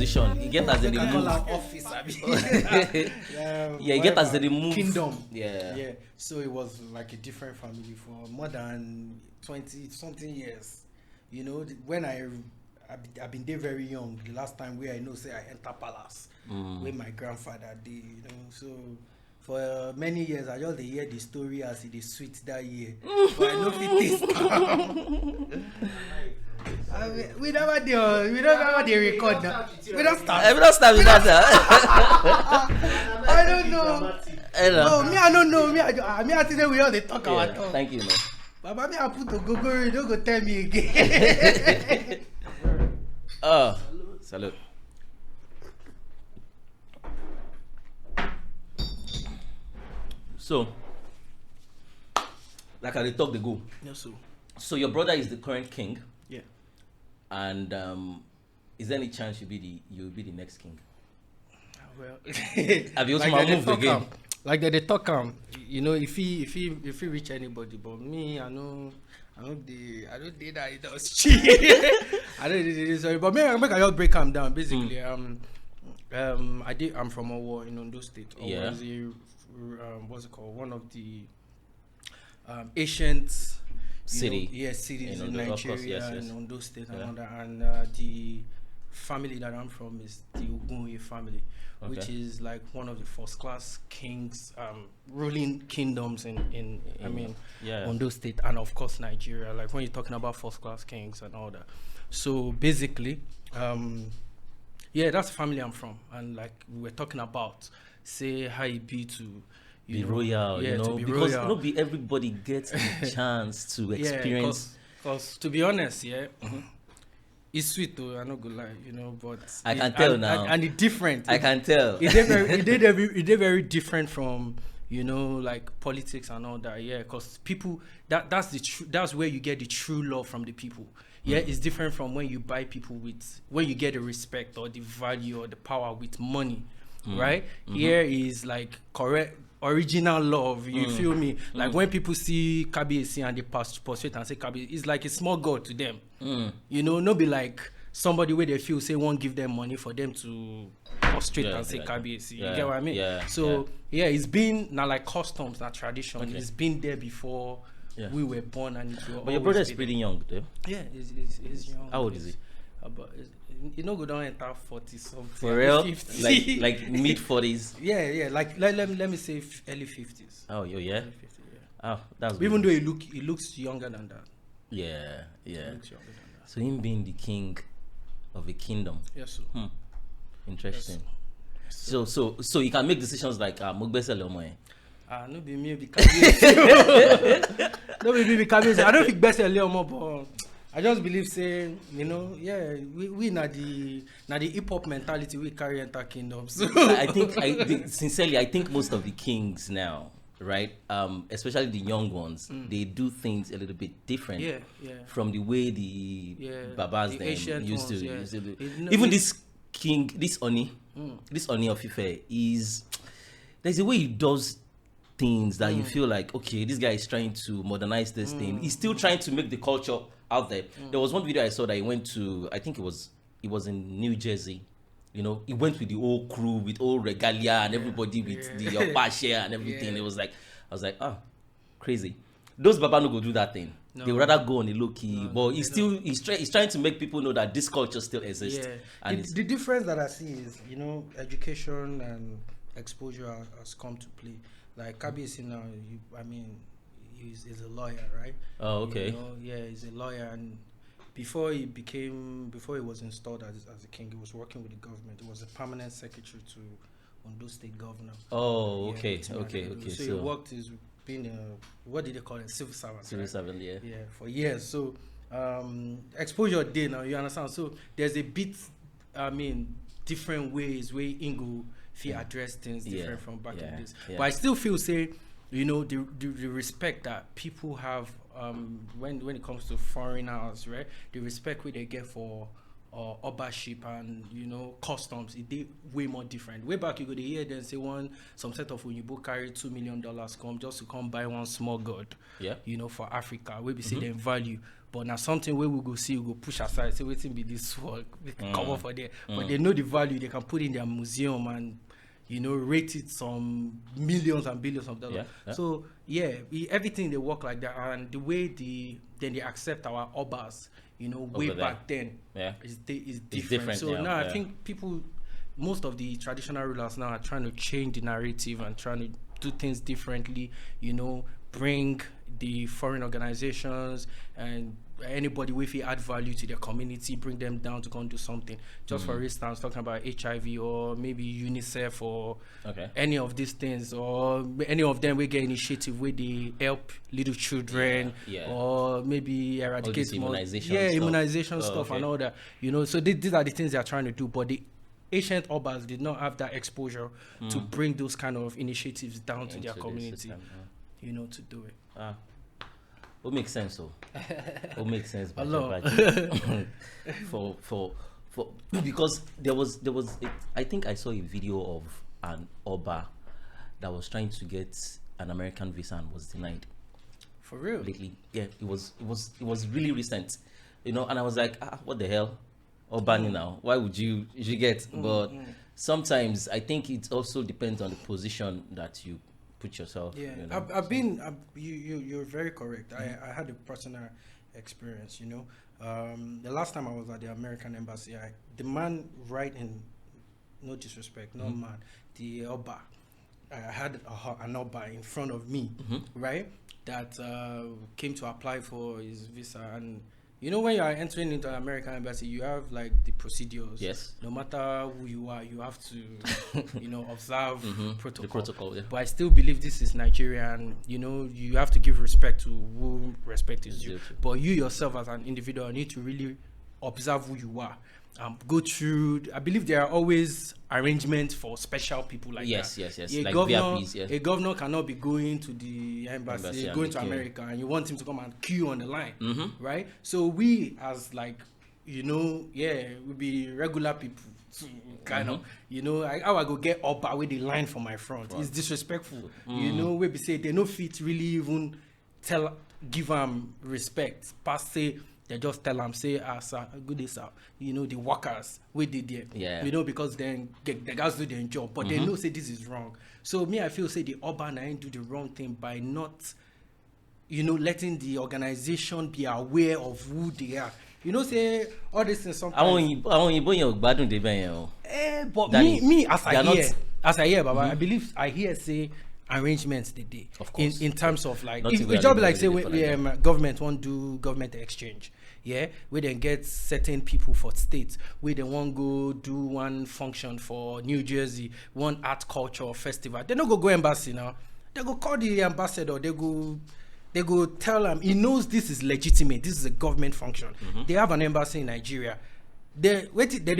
tradition. You get as they remove. Office. Yeah, you get as they remove kingdom. Yeah. So it was like a different family for more than 20 something years. You know, when I've been there very young. The last time where I know say I enter palace where my grandfather did. You know, so. For many years, I just hear the story as it is sweet that year. But I know it is. We never do. We don't know the record. We don't start. We don't start with that. I don't know. No, me I don't know. Me I think we all they talk our talk. Thank you, man. But me I put to Google. You don't go tell me again. Salute. So, like I talk the go. Yes, sir. So your brother is the current king. Yeah. And is there any chance you'll be the next king? Well, have you also like moved again? Like they talk you know, if he reach anybody, but me, I don't do that industry. I don't do this, sorry. But make I just break him down. Basically, I'm from Owo in Ondo State. Owo is what's it called? One of the ancient cities in Nigeria, in Ondo State and all that. And the family that I'm from is the Ogunye family, which is like one of the first class kings, ruling kingdoms in Ondo State and of course Nigeria. Like when you're talking about first class kings and all that. So basically, that's the family I'm from, and like we were talking about, say how it be to be royal, you know, to be because royal. Not be everybody gets the chance to experience. Because to be honest, it's sweet though. I'm not gonna lie, you know, but I can tell now, and it's different. I can tell. It did very different from, you know, like politics and all that. Yeah, because people that's where you get the true love from the people. Yeah, it's different from when you buy people when you get the respect or the value or the power with money, right? Here is like correct original love. You feel me? Like when people see Kabiyesi and they prostrate and say Kabiyesi, it's like a small god to them. You know, not be like somebody where they feel say won't give them money for them to prostrate and say Kabiyesi. You get what I mean? So it's been now like customs, not tradition. Okay. It's been there before. We were born, and but your brother is pretty young, though. Yeah, he's young. How old is he? But you know, go down enter 40 something. For real? 50. like mid 40s. Yeah. Like let me say early 50s. Oh, yeah. Early 50, Oh, that's even though he looks younger than that. Yeah. He looks younger than that. So him being the king of a kingdom. Yes, sir. Interesting. Yes, so you can make decisions like Mugbese Lomoe. No be me be Kabiyesi. No be me be Kabiyesi. I don't think best more, but I just believe saying, you know, we na the hip hop mentality we carry enter kingdoms. I think sincerely, I think most of the kings now, right, especially the young ones, they do things a little bit different from the way the babas them used to do. Even this king, this Oni of Ife is, there's a way he does things that you feel like, okay, this guy is trying to modernize this thing. He's still trying to make the culture out there. There was one video I saw that he went to, I think it was in New Jersey. You know, he went with the whole crew, with all regalia and everybody with the Opashe and everything. It was like, I was like, crazy. Those Baba no go do that thing. No. They would rather go on a low key. But he's trying to make people know that this culture still exists. Yeah. And the difference that I see is, you know, education and exposure has come to play. Like Kabiyesi now, he's a lawyer, right? Oh, okay. You know, he's a lawyer, and before he was installed as a king, he was working with the government. He was a permanent secretary to Ondo State governor. Oh, okay. So he worked as being what did they call it? Civil servant. Civil servant, yeah. Yeah, for years. So exposure day now, you understand? So there's a bit, different ways where Ingo address things different from back in this. But I still feel, say, you know, the respect that people have when it comes to foreigners, right? The respect where they get for ownership and, you know, customs, it way more different. Way back, you go to hear them say some set of Oyibo carry $2 million come just to come buy one small god, you know, for Africa. Where we say them value But now something where we go see, we go push aside, say waiting be this work, we can come up for there. But they know the value they can put in their museum and, you know, rate it some millions and billions of dollars. So everything they work like that, and the way they accept our obas, you know, way back then is different. So now I think most of the traditional rulers now are trying to change the narrative and trying to do things differently, you know, bring the foreign organizations and anybody with add value to their community, bring them down to go and do something. Just for instance, talking about HIV or maybe UNICEF or any of these things, or any of them we get initiative where they help little children or maybe eradicate immunization stuff and all that. You know, so these are the things they are trying to do, but the ancient obas did not have that exposure to bring those kind of initiatives down to their community, you know, to do it. What makes sense, so? What makes sense? for because there was I think I saw a video of an Oba that was trying to get an American visa and was denied. For real? Lately, yeah, it was really recent, you know, and I was like, what the hell, Obani now? Why would you get? But sometimes I think it also depends on the position that you put yourself. Yeah, you know? You're very correct. I had a personal experience, you know. The last time I was at the American embassy, the man right in, no disrespect, no man, the Oba, I had an Oba in front of me, right, that came to apply for his visa. And you know, when you are entering into an American embassy, you have like the procedures. Yes. No matter who you are, you have to, you know, observe protocol. The protocol, yeah. But I still believe this is Nigerian. You know, you have to give respect to who respect is due. But you yourself as an individual need to really observe who you are. Go through. I believe there are always arrangements for special people like that. Yes. A like governor, VIPs, a governor cannot be going to the embassy going to America, and you want him to come and queue on the line, right? So we, as like, you know, we be regular people, kind of, you know, how I go get up with the line for my front. It's disrespectful, you know. We be say they no fit really even give them respect. Past say. They just tell them, say, sir, good day, sir. You know, the workers, we did there. Yeah. You know, because then the guys do their job. But they know, say, this is wrong. So me, I feel, say, the urban ain't do the wrong thing by not, you know, letting the organization be aware of who they are. You know, say, all these things sometimes. But me, as I hear, Baba, I believe, I hear, say, arrangements they did in terms of like if we just like say government won't do government exchange, we then get certain people for states, we then won't go do one function for New Jersey, one art culture festival, they don't go embassy now, they go call the ambassador, they go tell him he knows this is legitimate, this is a government function. They have an embassy in Nigeria. They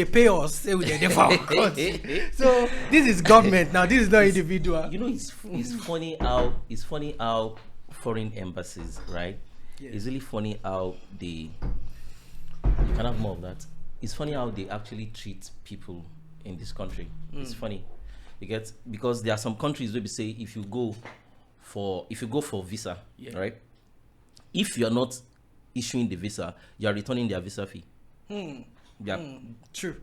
pay us, say we they for our country. So this is government now. This is not individual. You know, it's funny how foreign embassies, right? Yes. It's really funny how you can have more of that. It's funny how they actually treat people in this country. It's funny, because there are some countries where we say if you go for visa, right? If you're not issuing the visa, you are returning their visa fee. True.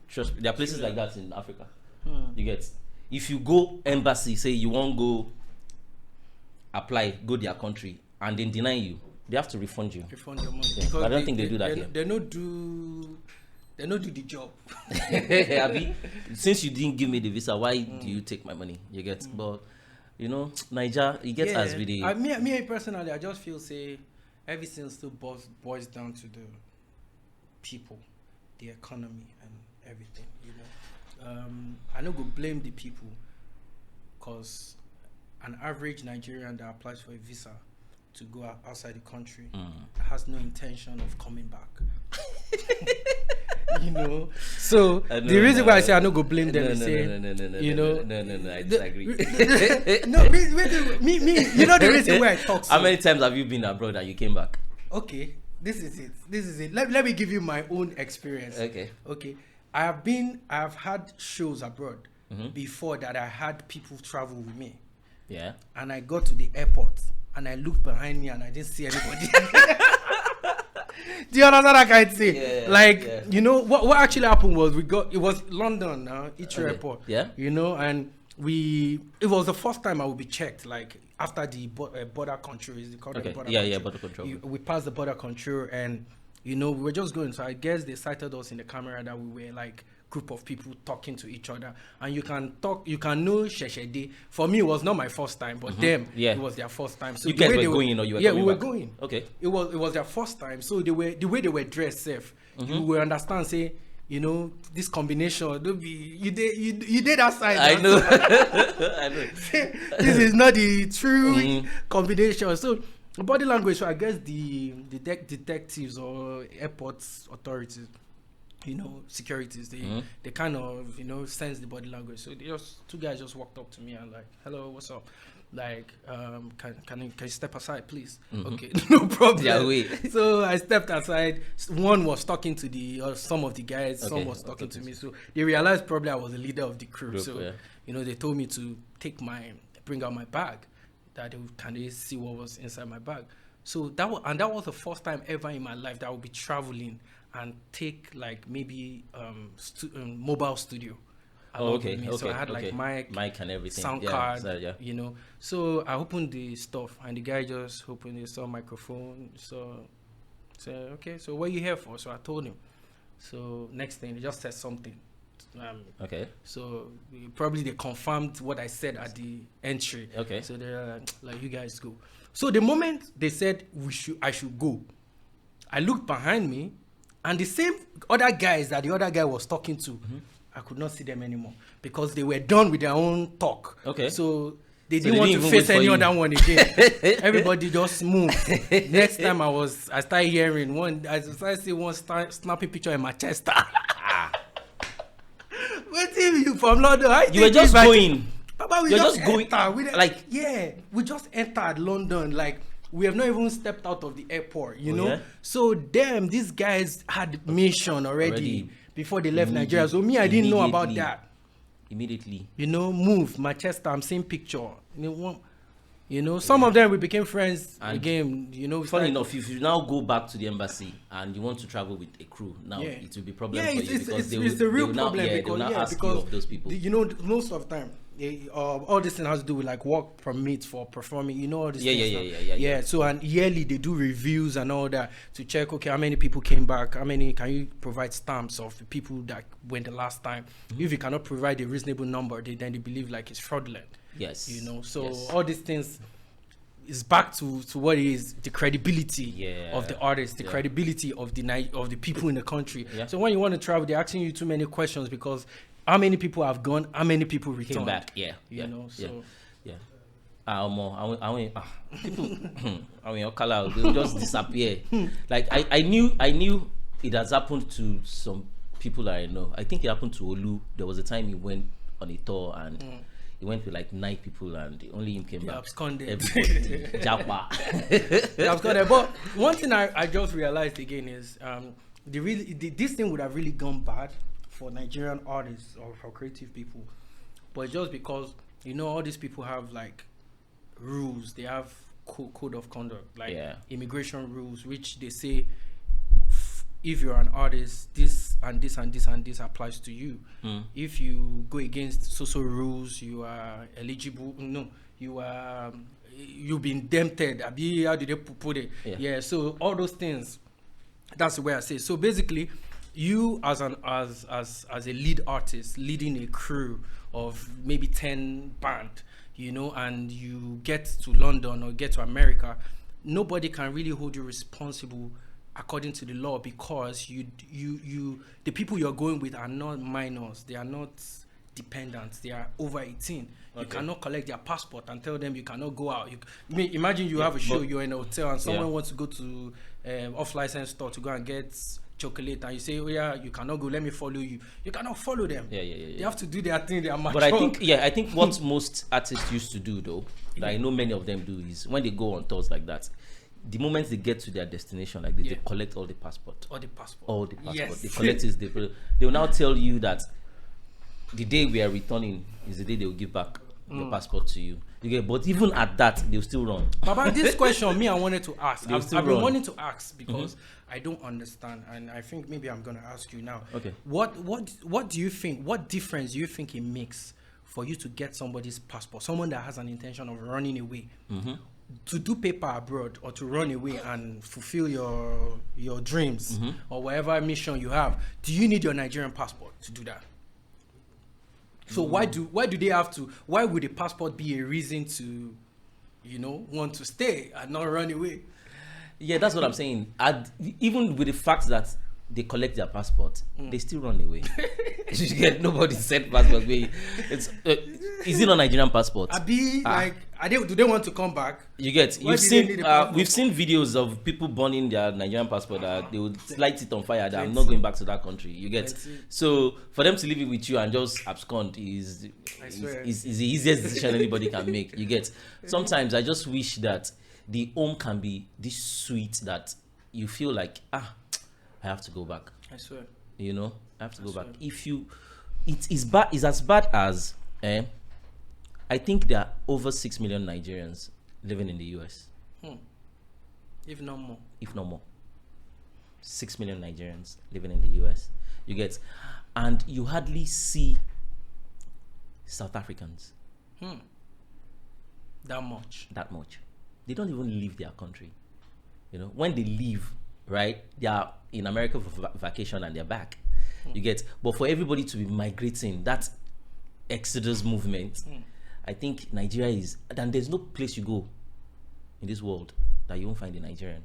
Trust me, there are places like that in Africa. You get, if you go embassy, say you won't go apply, go their country, and then deny you, they have to refund you. Refund your money. Yeah, but I don't think they do that here. They don't do the job. Abi, since you didn't give me the visa, why do you take my money? You get, but you know, Niger, you get as with the. Me personally, I just feel say everything still boils down to the people, the economy, and everything. You know, I don't go blame the people, cause an average Nigerian that applies for a visa to go outside the country has no intention of coming back. You know, so the reason why I say I don't go blame them is say, no, I disagree. No, me, you know the reason why I talk. How many times have you been abroad and you came back? Okay, this is it. Let me give you my own experience. Okay. I have had shows abroad before that I had people travel with me. Yeah. And I got to the airport and I looked behind me and I didn't see anybody. Do you understand that kind of thing? You know what actually happened was it was London Heathrow Airport. Yeah. You know, and it was the first time I would be checked, like after the border control is called the border control. Border control. We passed the border control, and you know, we were just going. So I guess they sighted us in the camera that we were like group of people talking to each other, and you can know Sheshede. For me, it was not my first time, but them, it was their first time. So you guys were going, or you were we back? were going. Okay. It was their first time, so the way they were dressed, safe. You will understand. Say, you know, this combination. Don't be you did that side. I know. I know. This is not the true combination. So body language. So I guess the detectives or airports authorities, you know, securities, they kind of, you know, sense the body language. So two guys just walked up to me and like, hello, what's up? Like, can you step aside, please? Okay, no problem. Yeah, wait. So I stepped aside. One was talking to some of the guys. Okay. Some was talking to me. So they realized probably I was the leader of the crew. So you know, they told me to bring out my bag, that they see what was inside my bag. So that was the first time ever in my life that I would be traveling and take like maybe mobile studio. Okay. So I had like mic and everything, sound card, you know. So I opened the stuff, and the guy just opened it, saw microphone, said, okay, so what are you here for? So I told him. So next thing, he just said something. Okay. So probably they confirmed what I said at the entry. Okay. So they're like, you guys go. So the moment they said I should go, I looked behind me, and the same other guys that the other guy was talking to, I could not see them anymore because they were done with their own talk. Okay. So they didn't want to face any other one again. Everybody just moved. Next time I started hearing I started seeing one snapping picture in Manchester. Wait till you from London. You were just going. Papa, we just going. We just entered London. Like, we have not even stepped out of the airport, you know? Yeah? So these guys had mission already. Before they left Nigeria. So me, I didn't know about that. Immediately. You know, move, Manchester, I'm seeing picture. You know, some of them we became friends again, you know. Funny enough, if you now go back to the embassy and you want to travel with a crew, now it will be a problem for you because it's a real problem they will now ask you of those people. You know, most of the time, all this thing has to do with like work permits for performing, you know, all this yeah. So and yearly they do reviews and all that to check, okay, how many people came back, how many, can you provide stamps of the people that went the last time. If you cannot provide a reasonable number, then they believe like it's fraudulent. Yes. You know, so all these things is back to what is the credibility of the artists, the credibility of the people in the country. So when you want to travel, they're asking you too many questions because how many people have gone, how many people returned. Came back, you know, so people, I mean, color, they'll just disappear. Like I knew it has happened to some people that I know. I think it happened to Olu. There was a time he went on a tour and he went with like 9 people and only him came back. Absconded. Everybody, Japa. Absconded. But one thing I just realized again is this thing would have really gone bad for Nigerian artists or for creative people, but it's just because, you know, all these people have like rules. They have code of conduct, like immigration rules, which they say if you're an artist, this and this and this and this applies to you. If you go against social rules, you are eligible. No, you've been indemnified. How did they put it? So all those things. That's the way I say it. So basically, you as a lead artist leading a crew of maybe 10 band, you know, and you get to London or get to America, nobody can really hold you responsible according to the law because the people you're going with are not minors, they are not dependents, they are over 18. You cannot collect their passport and tell them you cannot go out. Imagine you have a show, you're in a hotel and someone wants to go to off-license store to go and get chocolate and you say, oh yeah, you cannot go, let me follow you. You cannot follow them. They have to do their thing, they are mature. But I think what most artists used to do though, that I know many of them do, is when they go on tours like that, the moment they get to their destination, like they collect all the passport. Yes. They collect it. They will now tell you that the day we are returning is the day they will give back your passport to you. You get, but even at that, they'll still run. Baba, this question, I wanted to ask. I've been wanting to ask because I don't understand, and I think maybe I'm gonna ask you now. Okay. What do you think? What difference do you think it makes for you to get somebody's passport, someone that has an intention of running away, to do paper abroad, or to run away and fulfill your dreams or whatever mission you have? Do you need your Nigerian passport to do that? So why do they have to? Why would a passport be a reason to, want to stay and not run away? Yeah, that's what I'm saying. Even with the fact that they collect their passport, they still run away. You get, nobody said passport. It's is it a Nigerian passport? Do they want to come back? You get, we've seen videos of people burning their Nigerian passport that they would light it on fire. That I'm not going back to that country. You get, so for them to leave it with you and just abscond is the easiest decision anybody can make. You get, sometimes I just wish that the home can be this sweet that you feel like I have to go back. I swear. I have to go back. If you, it is bad. It's as bad as I think there are over 6 million Nigerians living in the US. If not more. 6 million Nigerians living in the US. You get, and you hardly see South Africans. That much. They don't even leave their country. When they leave, right, they are in America for vacation and they're back. You get, but for everybody to be migrating, that exodus movement, I think Nigeria is, and there's no place you go in this world that you won't find a Nigerian.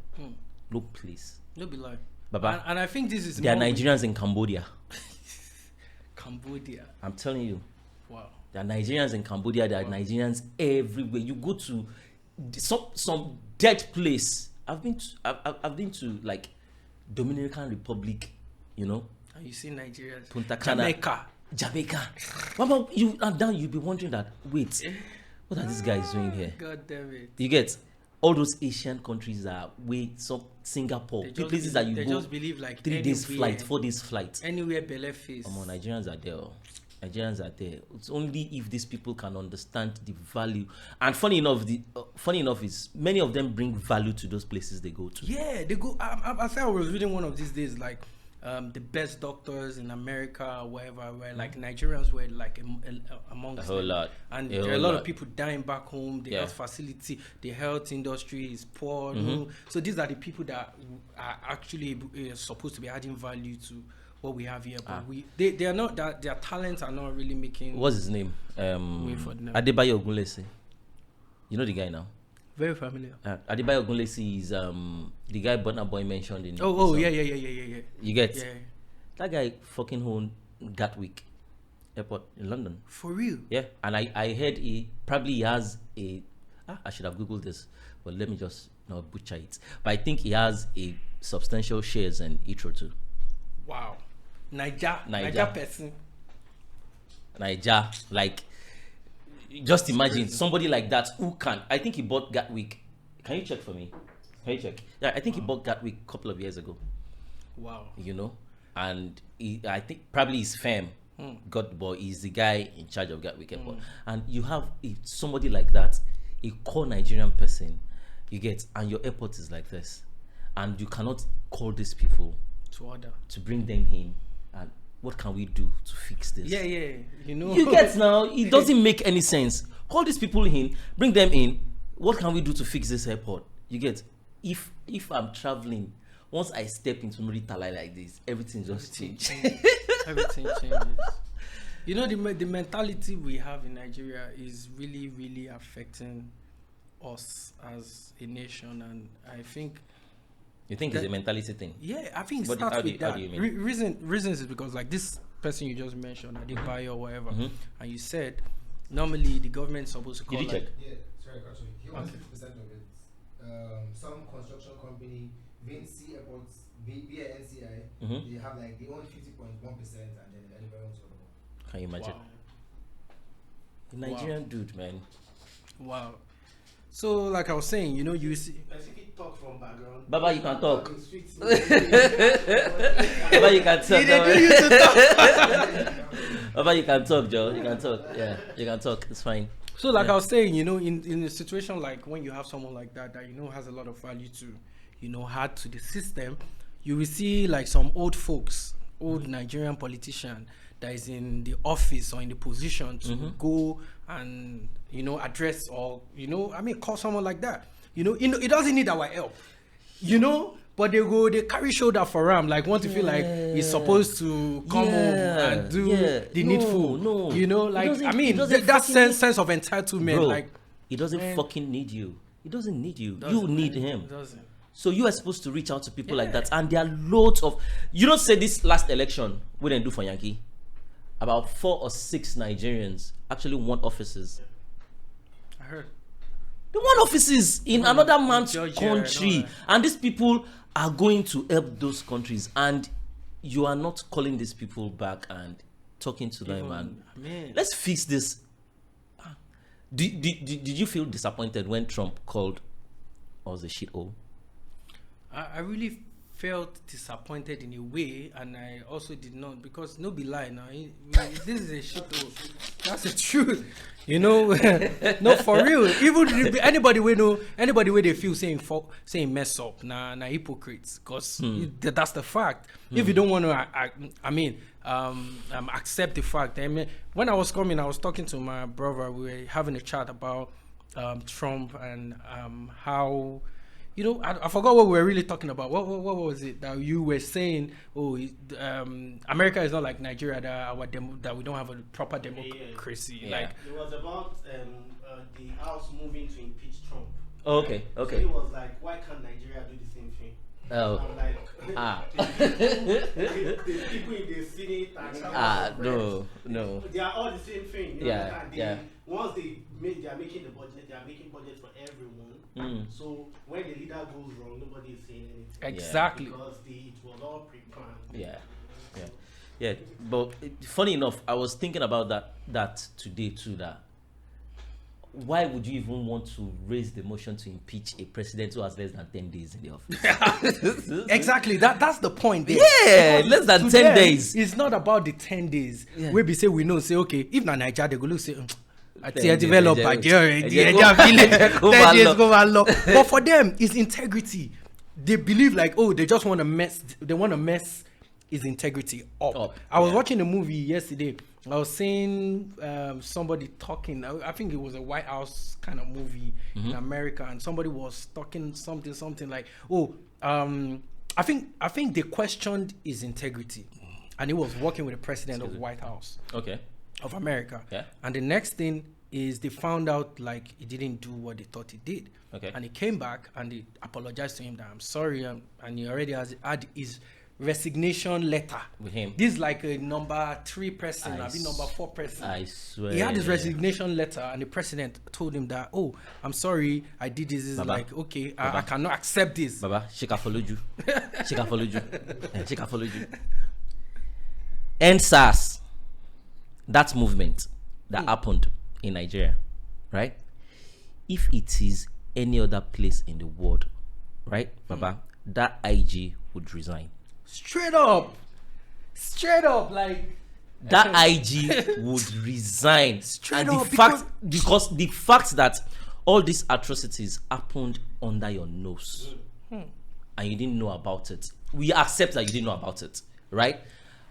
No place. No be lie. Baba, and I think this is, there are Nigerians in Cambodia. Cambodia. I'm telling you. Wow. There are Nigerians in Cambodia. There are Nigerians everywhere. You go to some dead place. I've been to like Dominican Republic, And you see Nigerians. Punta Cana, Jamaica. Mama, you'll be wondering that, wait, what are these guys doing here? God damn it. You get, all those Asian countries are Singapore, places that you go. They just believe like 3 days flight, 4 days flight. Anywhere belle face. Nigerians are there. It's only if these people can understand the value. And funny enough is many of them bring value to those places they go to. Yeah, they go. I think I was reading one of these days, like the best doctors in America or wherever, where like Nigerians were like amongst a whole lot. And there are a lot of people dying back home. The health facility, the health industry is poor. So these are the people that are actually supposed to be adding value to what we have here, but they are not, that their talents are not really making. What's his name? Adebayo Ogunlesi. You know the guy now? Very familiar. Adebayo Ogunlesi is the guy Burna Boy mentioned in. Yeah. You get that guy fucking owned Gatwick Airport in London. For real? Yeah, and I heard he probably has a. I should have googled this, but let me just not butcher it. But I think he has a substantial shares in Heathrow too. Wow. Niger person. Niger, like, just imagine somebody like that who can. I think he bought Gatwick. Can you check for me? Can you check? Yeah, I think he bought Gatwick a couple of years ago. Wow. And I think probably his firm but he's the guy in charge of Gatwick Airport. And you have somebody like that, a core Nigerian person, you get, and your airport is like this, and you cannot call these people to bring them in, and what can we do to fix this? Yeah, you get, now it doesn't make any sense. Call these people in, bring them in. What can we do to fix this airport? You get, if I'm traveling, once I step into Muritala like this, everything just changes. Everything changes. The mentality we have in Nigeria is really, really affecting us as a nation, and I think. You think it's a mentality thing? Yeah, I think it starts with that. Reasons is because, like, this person you just mentioned, Adebayo or whatever, and you said normally the government is supposed to call. Did you check? Yeah, sorry, actually, he wants 50% of it. Some construction company, VNC Airports, via NCI, they have like they own 50.1%, and then Adebayo owns all. Can you imagine? Wow. The Nigerian dude, man. Wow. So, like I was saying, you see. Talk from background. Baba, you can talk. Baba, you can talk. Baba, you can talk, Joe. You can talk. Yeah, you can talk. It's fine. So like I was saying, you know, in a situation like when you have someone like that you know has a lot of value to, you know, add to the system, you will see like some old folks, old Nigerian politician that is in the office or in the position to go and, you know, address or, you know, I mean, call someone like that. You know, it doesn't need our help, you know, but they carry shoulder for him, like want to feel like he's supposed to come home and do the needful. No, you know, like I mean, that sense of entitlement, bro, like he doesn't fucking need you. He doesn't need you. You need him. So you are supposed to reach out to people like that, and there are loads of. You don't say this last election we didn't do for Yankee. About 4 or 6 Nigerians actually want offices. I heard. They want offices in another man's country, and these people are going to help those countries, and you are not calling these people back and talking to them. And let's fix this. Did you feel disappointed when Trump called us a shithole? I really felt disappointed in a way, and I also did not, because no be lie now. This is a shithole. That's the truth, you know. No, for real. Even anybody where they feel saying mess up, nah hypocrites, because that's the fact. If you don't want to, accept the fact. I mean, when I was coming, I was talking to my brother. We were having a chat about Trump and how. You know, I forgot what we were really talking about. What was it that you were saying? Oh, America is not like Nigeria, that we don't have a proper democracy. Yeah. Like it was about the House moving to impeach Trump. Oh, okay. So it was like, why can't Nigeria do the same thing? Oh. I'm like, the people in the Senate no. They are all the same thing. You Yeah. Once they are making the budget, they are making budget for everyone. So when the leader goes wrong, nobody is saying anything. Exactly. Because it was all pre-planned. Yeah. But funny enough, I was thinking about that today too. That why would you even want to raise the motion to impeach a president who has less than 10 days in the office? Exactly. That's the point there. Yeah, less than 10 days. It's not about the 10 days. Yeah. Where we say we know, say okay, if na Nigeria, they go look say. I develop by village. 10 days go along. But for them, it's integrity. They believe like, oh, they just want to mess. They want to mess his integrity up. I was watching a movie yesterday. I was seeing somebody talking. I think it was a White House kind of movie in America, and somebody was talking something like, oh, I think they questioned his integrity, and he was working with the president of the White House. Okay. Of America. Yeah. And the next thing is they found out like he didn't do what they thought he did. Okay. And he came back and they apologized to him that I'm sorry, and he already had his resignation letter with him. This is like a number 3 person, I mean number 4 person. I swear. He had his resignation letter, and the president told him that, oh, I'm sorry, I did this. This is like, okay, I cannot accept this. Baba, she can follow you. She can follow you. She can follow you. End SARS. That movement that happened in Nigeria, right? If it is any other place in the world, right, Baba, that IG would resign. Straight up, like that IG would resign. Straight and up, because the fact that all these atrocities happened under your nose, and you didn't know about it. We accept that you didn't know about it, right?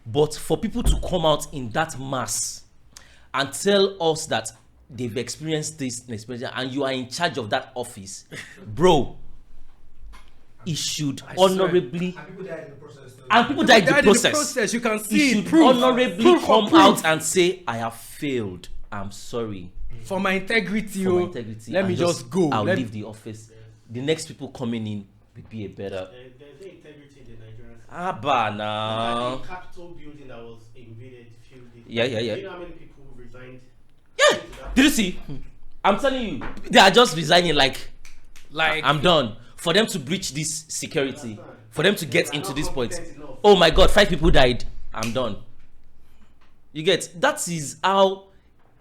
But for people to come out in that mass and tell us that they've experienced this and you are in charge of that office, bro, it should honorably. And people died in the process. You can see it should honorably come out and say, I have failed. I'm sorry. For my integrity. Let me just go. I'll leave the office. The next people coming in will be a better. There's no integrity in the Nigerian system. Now. The Capitol building that was invaded a few days. Yeah. Do you know how many people resigned? Yeah. Did you see? I'm telling you, they are just resigning like I'm done. For them to breach this security, for them to get into this point. Oh my God, 5 people died. I'm done. You get, that is how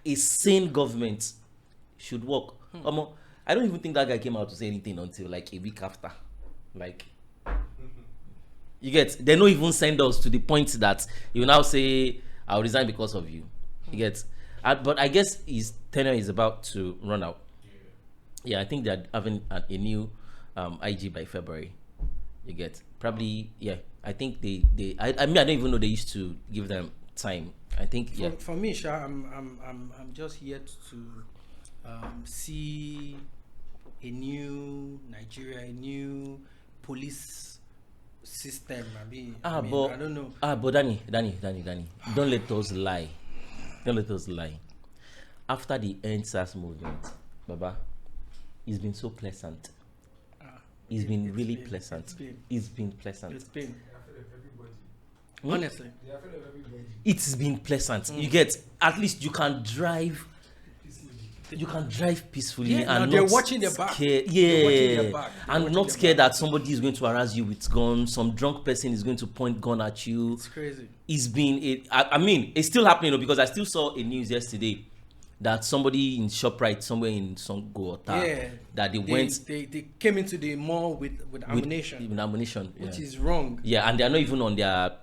a sane government should work. I don't even think that guy came out to say anything until like a week after. Like, you get, they don't even send us to the point that you now say, I'll resign because of you. You get, But I guess his tenure is about to run out. Yeah, I think they're having a new IG by February. You get probably, yeah. I think I mean, I don't even know they used to give them time. I think for me, Sha, I'm just yet to see a new Nigeria, a new police system. I mean, I don't know. But Danny, don't let us lie. Don't let us lie. After the End SARS movement, Baba, it's been it's been really pleasant. It's been pleasant. Honestly, it's been pleasant. You get, at least you can drive. You can drive peacefully and they're not watching their back. And not scared that somebody is going to harass you with gun. Some drunk person is going to point gun at you. It's crazy. It's been I mean, it's still happening though, because I still saw a news yesterday that somebody in ShopRite somewhere in Songo that they came into the mall with ammunition. With ammunition, which is wrong. Yeah, and they're not even on their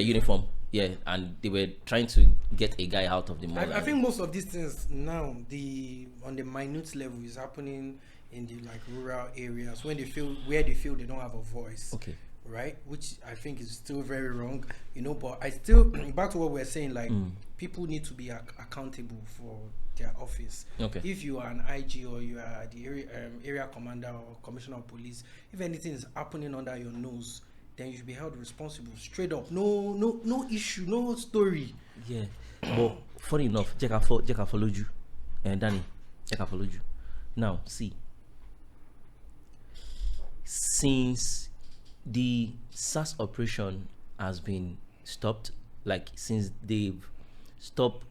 uniform. Yeah, and they were trying to get a guy out of the mall. I think most of these things now, on the minute level, is happening in the like rural areas when they feel they don't have a voice. Okay. Right, which I think is still very wrong, you know. But I still back to what we're saying, like people need to be accountable for their office. Okay. If you are an IG or you are the area commander or commissioner of police, if anything is happening under your nose, then you should be held responsible straight up. No issue, no story. Yeah, but funny enough, Jeka followed you, and Danny, Jeka followed you. Now see, since the SARS operation has been stopped, like since they've stopped,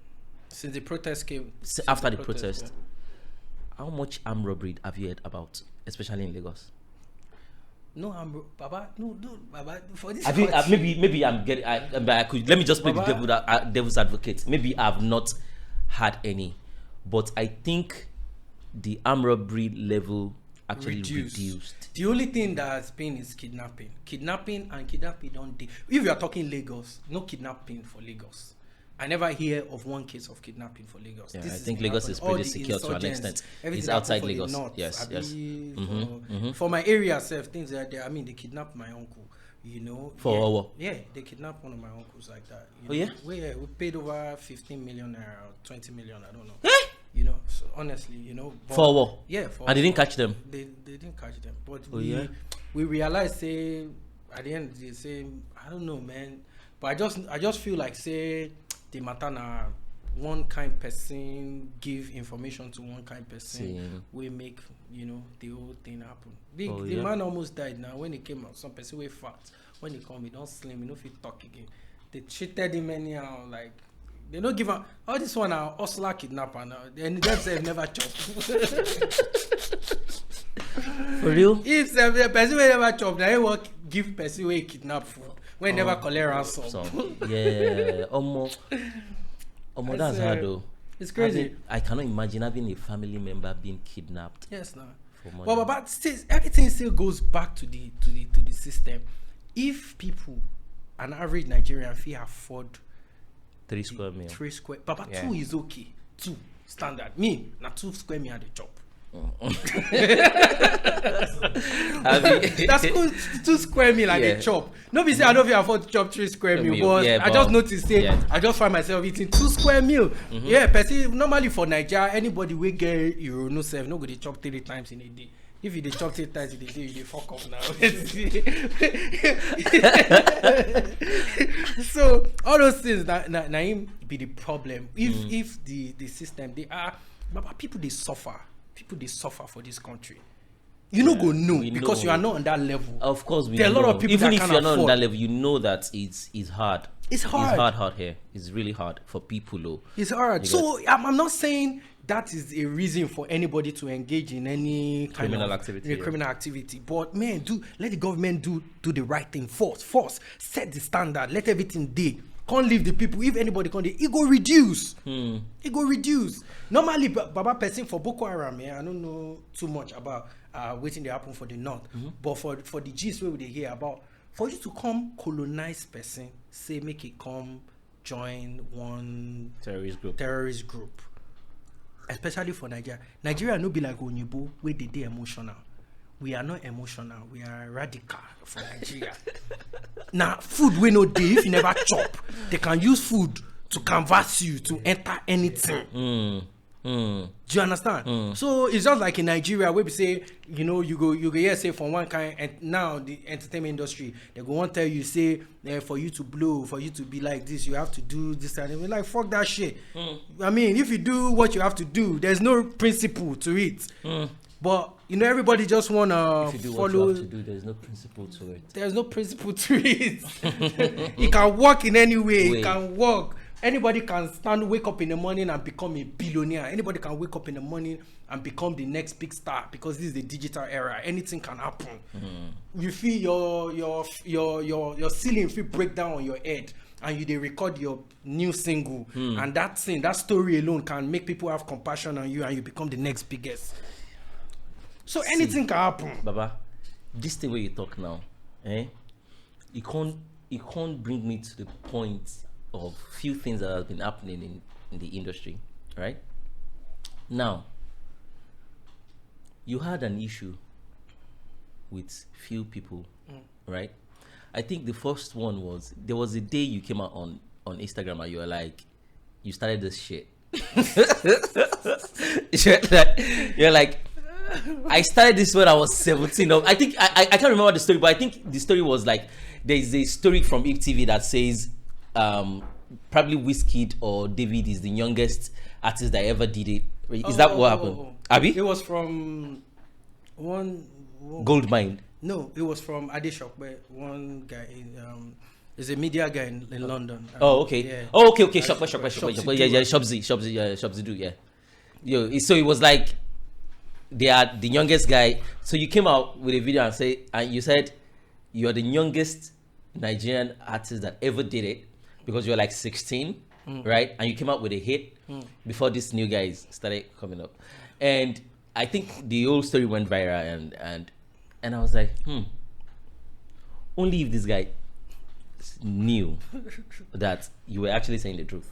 since the protest came, after the protest, how much armed robbery have you heard about, especially in Lagos? No, Baba. For this, maybe I'm getting. I could, let me just play the devil's advocate. Maybe I've not had any, but I think the armed robbery level actually reduced. The only thing that has been is kidnapping. Kidnapping don't. If you are talking Lagos, no kidnapping for Lagos. I never hear of one case of kidnapping for Lagos. Yeah, I think Lagos is pretty secure to an extent. It's outside Lagos. Yes. For my area self, things like that. I mean, they kidnapped my uncle. You know. They kidnapped one of my uncles like that. You know? We paid over 15 million or 20 million. I don't know. You know, so honestly, you know. For what? Yeah, and they didn't catch them. They didn't catch them, but we realized, say, at the end, they say, I don't know, man. But I just feel like, say, the matter na one kind person give information to one kind person, we make, you know, the whole thing happen. The man almost died now. When he came out, some person way fat. When he come, he don't slim, he don't fit talk again. They cheated him anyhow, like. They don't give up. All this one are hustler kidnapper now. And themselves never chop. For real? If the person will never chop, they will give person will kidnap food. We never collect ransom. Yeah. Almost that's hard though. It's crazy. I cannot imagine having a family member being kidnapped. Yes, no. For money. But still, everything still goes back to the system. If people, an average Nigerian, fee afford 3 square meal. 3 square. Papa, 2 is okay. 2 standard. Me, na 2 square meal at the chop. That's cool. 2 square meal at the chop. Nobody say I don't feel afford to chop 3 square meal, but I just noticed I just find myself eating 2 square meal. Yeah, person normally for Nigeria, anybody will get euro no self, no go they chop 3 times in a day. If you chop 3 times in a day, you fuck up now. So all those things that be the problem. If the system people they suffer. People they suffer for this country. You know go know because you are not on that level. Of course, there are a lot of people even that if you're not on that level, you know that it's hard. It's hard here. It's really hard for people though. It's hard. So I'm not saying that is a reason for anybody to engage in any kind criminal of criminal activity. But man, let the government do the right thing first. Set the standard. Let everything day. Can't leave the people. If anybody can't, it go reduce. It go reduce. Normally, Baba person for Boko Haram, I don't know too much about waiting to happen for the north. But for the gist where they hear about, for you to come colonize person, say make it come join one terrorist group. Especially for Nigeria no be like Onyibo where they emotional. We are not emotional. We are radical for Nigeria. Now, food we no day if you never chop. They can use food to canvas you to enter anything. Do you understand? So it's just like in Nigeria where we say, you know, you go here say from one kind, and now the entertainment industry they go on tell you say for you to blow, for you to be like this, you have to do this and we're like fuck that shit. I mean, if you do what you have to do, there's no principle to it. But you know, everybody just wanna if you do follow. What you have to do, there's no principle to it. There's no principle to it. It can work in any way. It can work. Anybody can wake up in the morning and become a billionaire. Anybody can wake up in the morning and become the next big star because this is the digital era. Anything can happen. You feel your ceiling feel break down on your head, and they record your new single, and that story alone can make people have compassion on you, and you become the next biggest. So anything can happen. Baba, this thing where you talk now, it can't bring me to the point of few things that have been happening in the industry, right? Now, you had an issue with few people, right? I think the first one was, there was a day you came out on Instagram and you were like, you started this shit. You're like, I started this when I was 17. I think, I can't remember the story, but I think the story was like, there's a story from TV that says, probably Wizkid or David is the youngest artist that ever did it. Is that what happened? Abi? It was from one Goldmine. No, it was from Adeshok, but one guy is a media guy in London. Okay. Yeah. Okay. Shopsy. Yeah, Shopsy do, yeah. So it was like they are the youngest guy. So you came out with a video and you said you're the youngest Nigerian artist that ever did it because you're like 16, right? And you came out with a hit before these new guys started coming up. And I think the whole story went viral and I was like, only if this guy knew that you were actually saying the truth.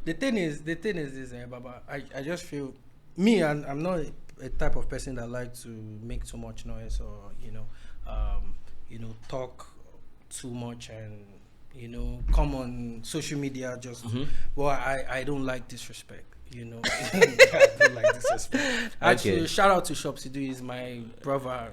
The thing is this, Baba. I just feel I'm not a type of person that like to make too much noise or talk too much and come on social media just well, I don't like disrespect. I don't like disrespect. Actually, shout out to Shopsy, he's my brother.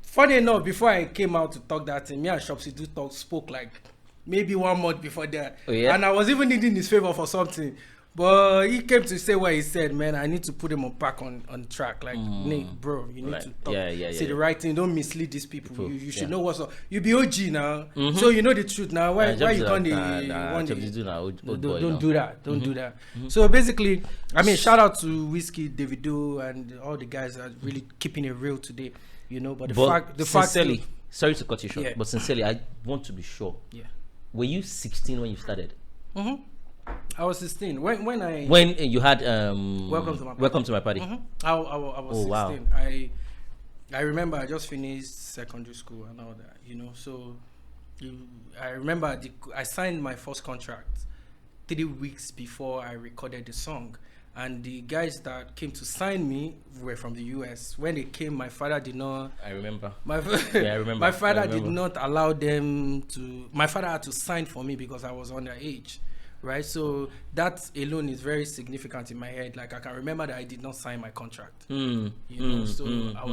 Funny enough, before I came out to talk that thing, me and Shopsy spoke like maybe 1 month before that. Oh, yeah? And I was even needing his favor for something. But he came to say what he said, man. I need to put him back on track. Like, Nick, bro, you need to talk, say the right thing. Don't mislead these people. You should know what's up. You be OG now, so you know the truth now. Why you can't don't do that. Don't do that. So basically, I mean, shout out to Wizkid, Davido, and all the guys that are really keeping it real today. But the fact, sincerely, sorry to cut you short, but sincerely, I want to be sure. Yeah. Were you 16 when you started? I was 16 when you had welcome to my party. I was 16. Wow. I remember I just finished secondary school and all that, so I remember I signed my first contract 3 weeks before I recorded the song, and the guys that came to sign me were from the US. When they came, my father did not. I remember. I remember. My father did not allow them to. My father had to sign for me because I was underage. Right, so that alone is very significant in my head. Like I can remember that I did not sign my contract. I was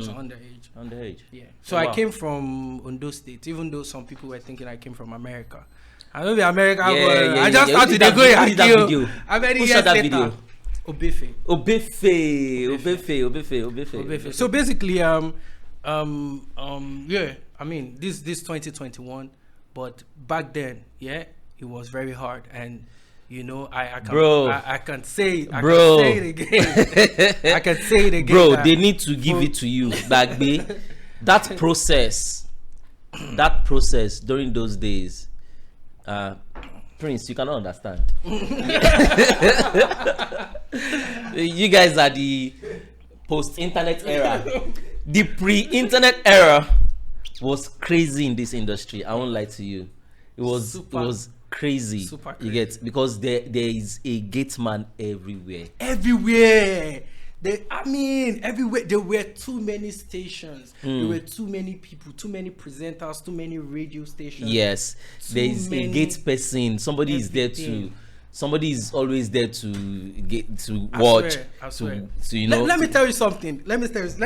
underage. Yeah. So I came from Ondo State, even though some people were thinking I came from America. I know the America. I just started to go and video. How many years later? Obefe. So basically, I mean, this 2021, but back then, it was very hard, and I can say it again. I can say it again. Bro, they need to give it to you. Back then, that process during those days, Prince, you cannot understand. You guys are the post-internet era. The pre-internet era was crazy in this industry. I won't lie to you. It was crazy. Super crazy. You get, because there is a gate man everywhere. Everywhere. Everywhere. There were too many stations. There were too many people, too many presenters, too many radio stations. Yes, there is a gate person. Somebody is there to. Somebody is always there to get to watch. I swear. To you know. Let me tell you something. Let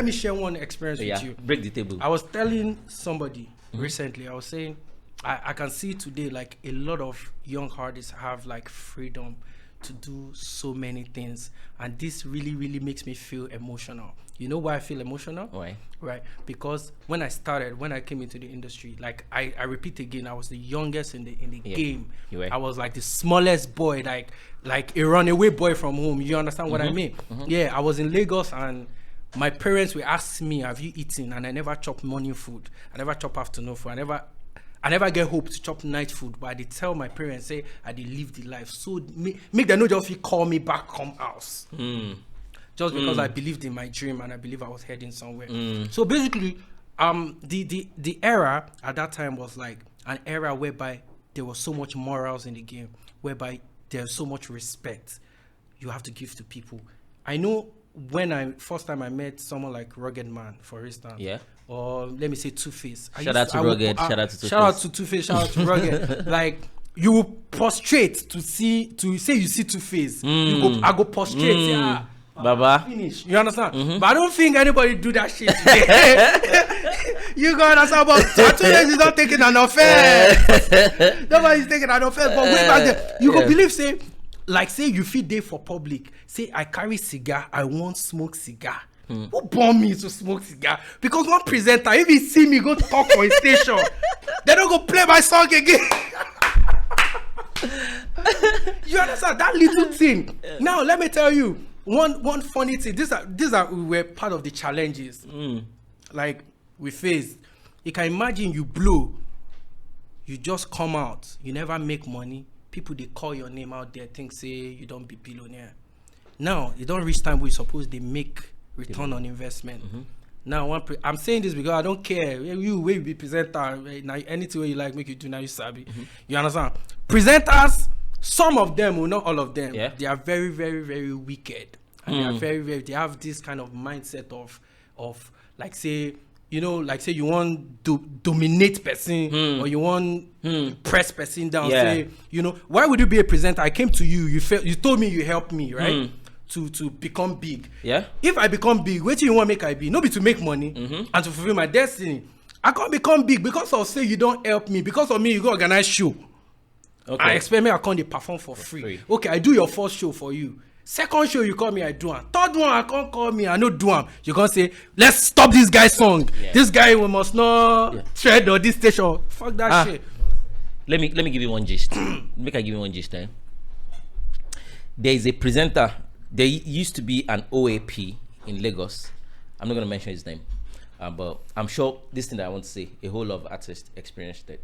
me share one experience with you. Break the table. I was telling somebody recently. I was saying, I can see today like a lot of young artists have like freedom to do so many things, and this really, really makes me feel emotional. You know why I feel emotional? Why? Right, because when I came into the industry, like I repeat again, I was the youngest in the game. I was like the smallest boy, like a runaway boy from home. You understand what I mean? Yeah, I was in Lagos, and my parents will ask me, "Have you eaten?" And I never chop morning food. I never chop afternoon food. I never get hope to chop night food, but I did tell my parents, say I did live the life. So make them know just call me back, come house. Just because I believed in my dream and I believe I was heading somewhere. So basically, the era at that time was like an era whereby there was so much morals in the game, whereby there's so much respect you have to give to people. I know when first time I met someone like Rugged Man, for instance, or let me say Two-Face. Shout out to Rugged, shout out to Two-Face. Shout out to Two-Face, shout out to Rugged. Like, you will prostrate to say you see Two-Face. I go prostrate, say, Baba. Finish. You understand? But I don't think anybody do that shit today. You go understand, but Two-Face is not taking an offense. Nobody's taking an offense. But way back then, you go believe, say you fit dey for public, say I carry cigar, I want smoke cigar. Who born me to smoke cigar? Because one presenter, if he see me go talk for a station, they don't go play my song again. You understand that little thing? Now let me tell you one funny thing. These were part of the challenges like we faced. You can imagine you blow, you just come out, you never make money. People they call your name out there, think say you don't be billionaire. Now you don't reach time where you suppose they make return on investment. Now I'm saying this because I don't care. You will be presenter, now anything you like make you do now you sabi. You understand? Presenters, some of them, well, not all of them, they are very, very, very wicked. And they are very, very, they have this kind of mindset of like say, you know, like say you want to dominate person or you want press person down. Say, you know, why would you be a presenter? I came to you, you told me you helped me, right? To become big. If I become big, what do you want make I be? No be to make money and to fulfill my destiny. I can't become big because of say you don't help me. Because of me, you go organize show. I expect me I can't perform for free. Okay, I do your first show for you. Second show you call me, I do am. Third one I can't call me, I no do am. You can't say, let's stop this guy's song. This guy we must not tread on this station. Fuck that shit. Let me give you one gist. Make I give you one gist. There is a presenter. There used to be an OAP in Lagos. I'm not going to mention his name, but I'm sure this thing that I want to say, a whole lot of artists experienced it.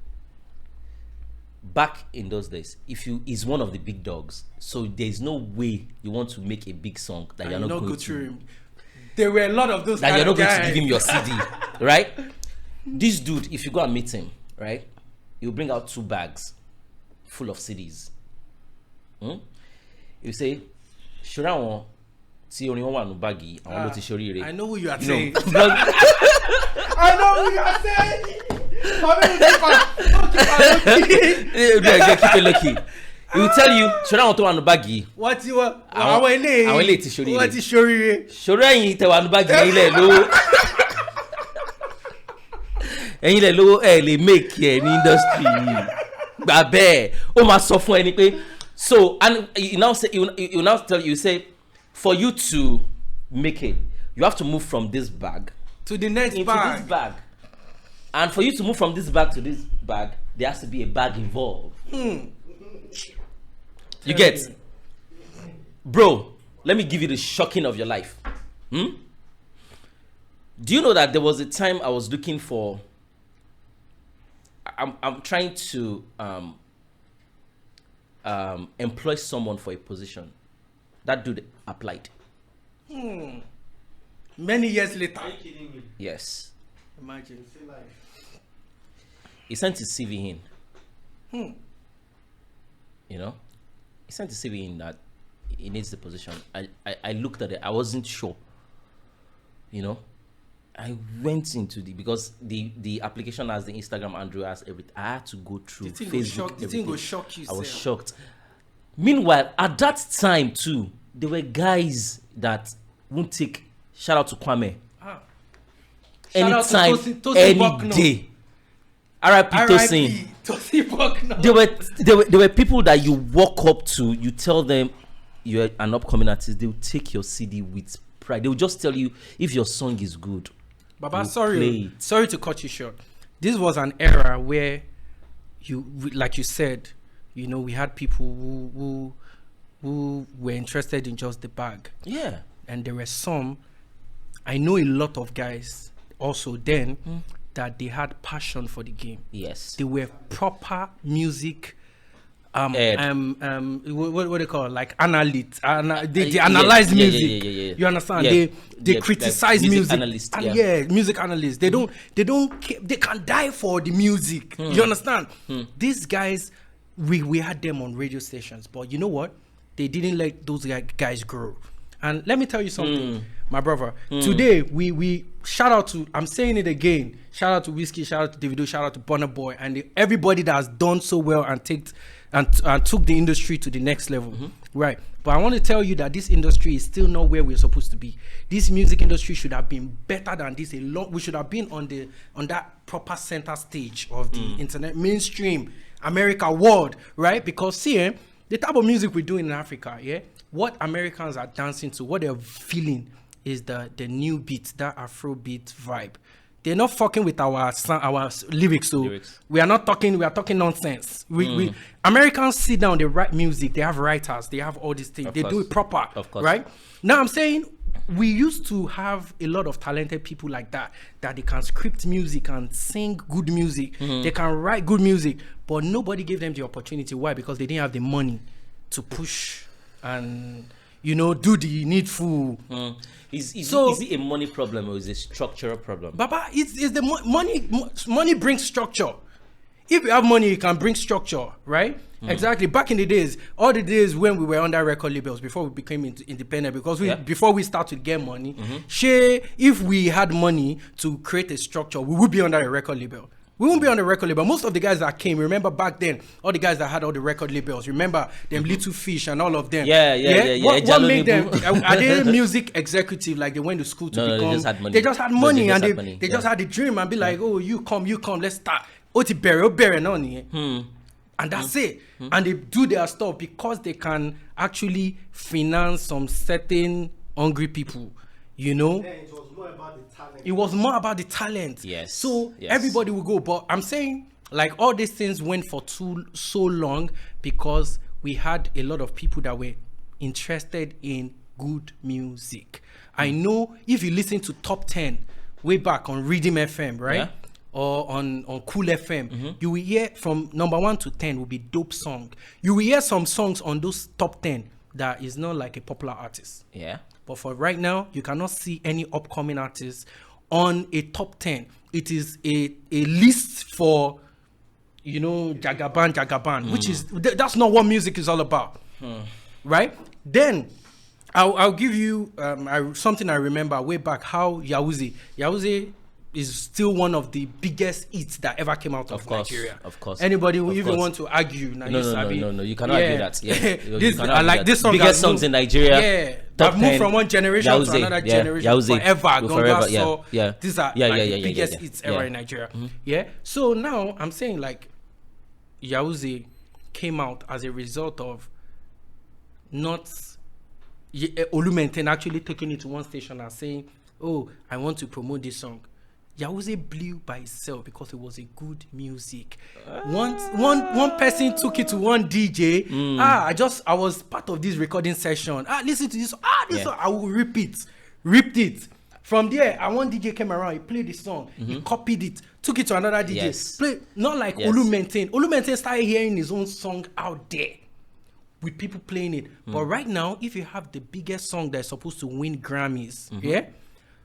Back in those days, he's one of the big dogs, so there's no way you want to make a big song that you're not going to. There were a lot of those. That you're not going to give him your CD, right? This dude, if you go and meet him, right, he'll bring out 2 bags full of CDs. You say, "Should I want see only one baggy? I want to show you." I know who you are saying. I know who you are saying. Keep it lucky. He will tell you, should I want to one baggy? What you want? I want late to show you. What is show you? Show you to one baggy. And you low early make here in industry. Babe, oh my software anyway. So and you now say you now tell you say for you to make it, you have to move from this bag to the next into bag. This bag. And for you to move from this bag to this bag, there has to be a bag involved. You get? Bro, let me give you the shocking of your life. Do you know that there was a time I was looking for... I'm trying to employ someone for a position. That dude applied. Many years later. Are you kidding me? Yes. Imagine. He sent his CV in. you know, he sent a CV in that he needs the position. I looked at it. I wasn't sure, you know. I went into because the application has the Instagram, Andrew has everything. I had to go through Facebook. The thing will shock you. I was shocked. Meanwhile, at that time too, there were guys that won't take. Shout out to Kwame. Anytime, any day. R.I.P. Tosin. There were people that you walk up to. You tell them you're an upcoming artist. They will take your CD with pride. They will just tell you if your song is good. Baba, sorry to cut you short. This was an era where like you said, you know, we had people who were interested in just the bag. Yeah. And there were some, I know a lot of guys also then that they had passion for the game. Yes. They were proper music what do they call it? Like analysts. They analyze music. Yeah. You understand? They criticize music. Analysts, music analysts. They don't care. They can die for the music. You understand? These guys, we had them on radio stations, but you know what? They didn't let those guys grow. And let me tell you something, my brother. Today we shout out to, I'm saying it again, shout out to Whiskey, shout out to Davido, shout out to Burna Boy, and everybody that has done so well and took the industry to the next level. Right. But I want to tell you that this industry is still not where we're supposed to be. This music industry should have been better than this. We should have been on that proper center stage of the internet, mainstream, America, world, right? Because see, the type of music we do in Africa, what Americans are dancing to, what they're feeling is the new beat, that Afro beat vibe. They're not fucking with our lyrics, so we are not talking. We are talking nonsense. We Americans sit down, they write music. They have writers. They have all these things. They do it proper, right? Now I'm saying we used to have a lot of talented people like that they can script music and sing good music. They can write good music, but nobody gave them the opportunity. Why? Because they didn't have the money to push and do the needful. Is it a money problem or is it a structural problem? Baba, it's the money brings structure. If you have money, you can bring structure, right? Exactly. Back in the days, all the days when we were under record labels before we became independent, because before we start to get money, if we had money to create a structure, we would be under a record label. We won't be on the record label. Most of the guys that came, remember back then, all the guys that had all the record labels, remember them Little Fish and all of them. What made them? Are they music executive? Like they went to school to become? They just had money. They just had the dream and be like, oh, you come, let's start. And that's it. And they do their stuff because they can actually finance some certain hungry people, It was more about the talent. It was more about the talent. Yes. So everybody will go. But I'm saying, like, all these things went for so long because we had a lot of people that were interested in good music. I know if you listen to Top 10 way back on Rhythm FM, right? Yeah. Or on Cool FM, you will hear from number 1 to 10 will be dope song. You will hear some songs on those top 10 that is not like a popular artist. Yeah. But for right now, you cannot see any upcoming artists on a top 10. It is a list for, Jagaban, which is, that's not what music is all about. Right? Then, I'll give you something I remember way back, how Yawuze is still one of the biggest hits that ever came out of Nigeria. Of course. Anybody who even want to argue? No, you cannot argue that. Yeah. This song biggest songs in Nigeria. Yeah. I've moved from one generation to another generation. Forever. These are the biggest hits ever in Nigeria. Yeah. So now I'm saying, like, Yawuze came out as a result of not Olumenten actually taking it to one station and saying, oh, I want to promote this song. Yawuze blew by itself because it was a good music. One person took it to one DJ. I was part of this recording session. Listen to this. This song, I will ripped it. From there, one DJ came around. He played the song. He copied it, took it to another DJ. Yes. Not like Olumenten. Olumenten started hearing his own song out there with people playing it. But right now, if you have the biggest song that's supposed to win Grammys,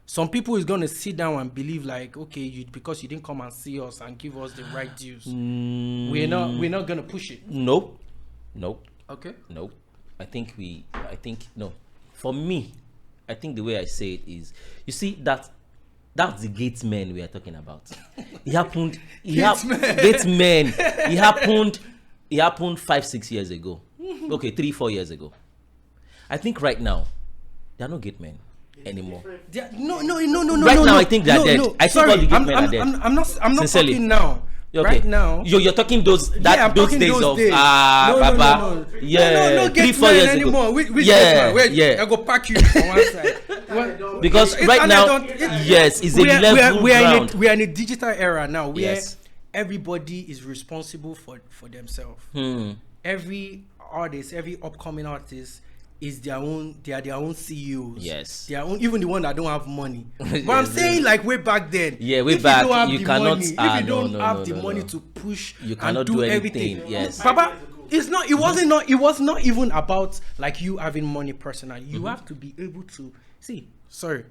some people is going to sit down and believe like, okay, because you didn't come and see us and give us the right dues, we're not going to push it. Nope. Nope. Okay. Nope. I think no. For me, I think the way I say it is, you see that's the gate men we are talking about. It happened. Gate men. It happened 5-6 years ago. Okay, 3-4 years ago. I think right now, there are no gate men anymore. No. Right now, I think they're dead. I think all the gate men are dead. I'm not Sincerely. talking now. Okay. Right now, you're talking those days of no, Baba. No, 3-4 years anymore. ago. Which Yeah. I go pack you on one side. Because right now, yes, it's a level ground. We are in a digital era now where Yes. everybody is responsible for themselves. Every artist, every upcoming artist is they are their own CEOs. Yes. Their own, even the one that don't have money. But I'm saying like way back then. Yeah, way if back, you don't have you the cannot. money, if you don't have the money to push, you cannot and do anything. everything. Yes. Baba, it's not. It wasn't. It was not even about like you having money personally. You have to be able to see. Sorry.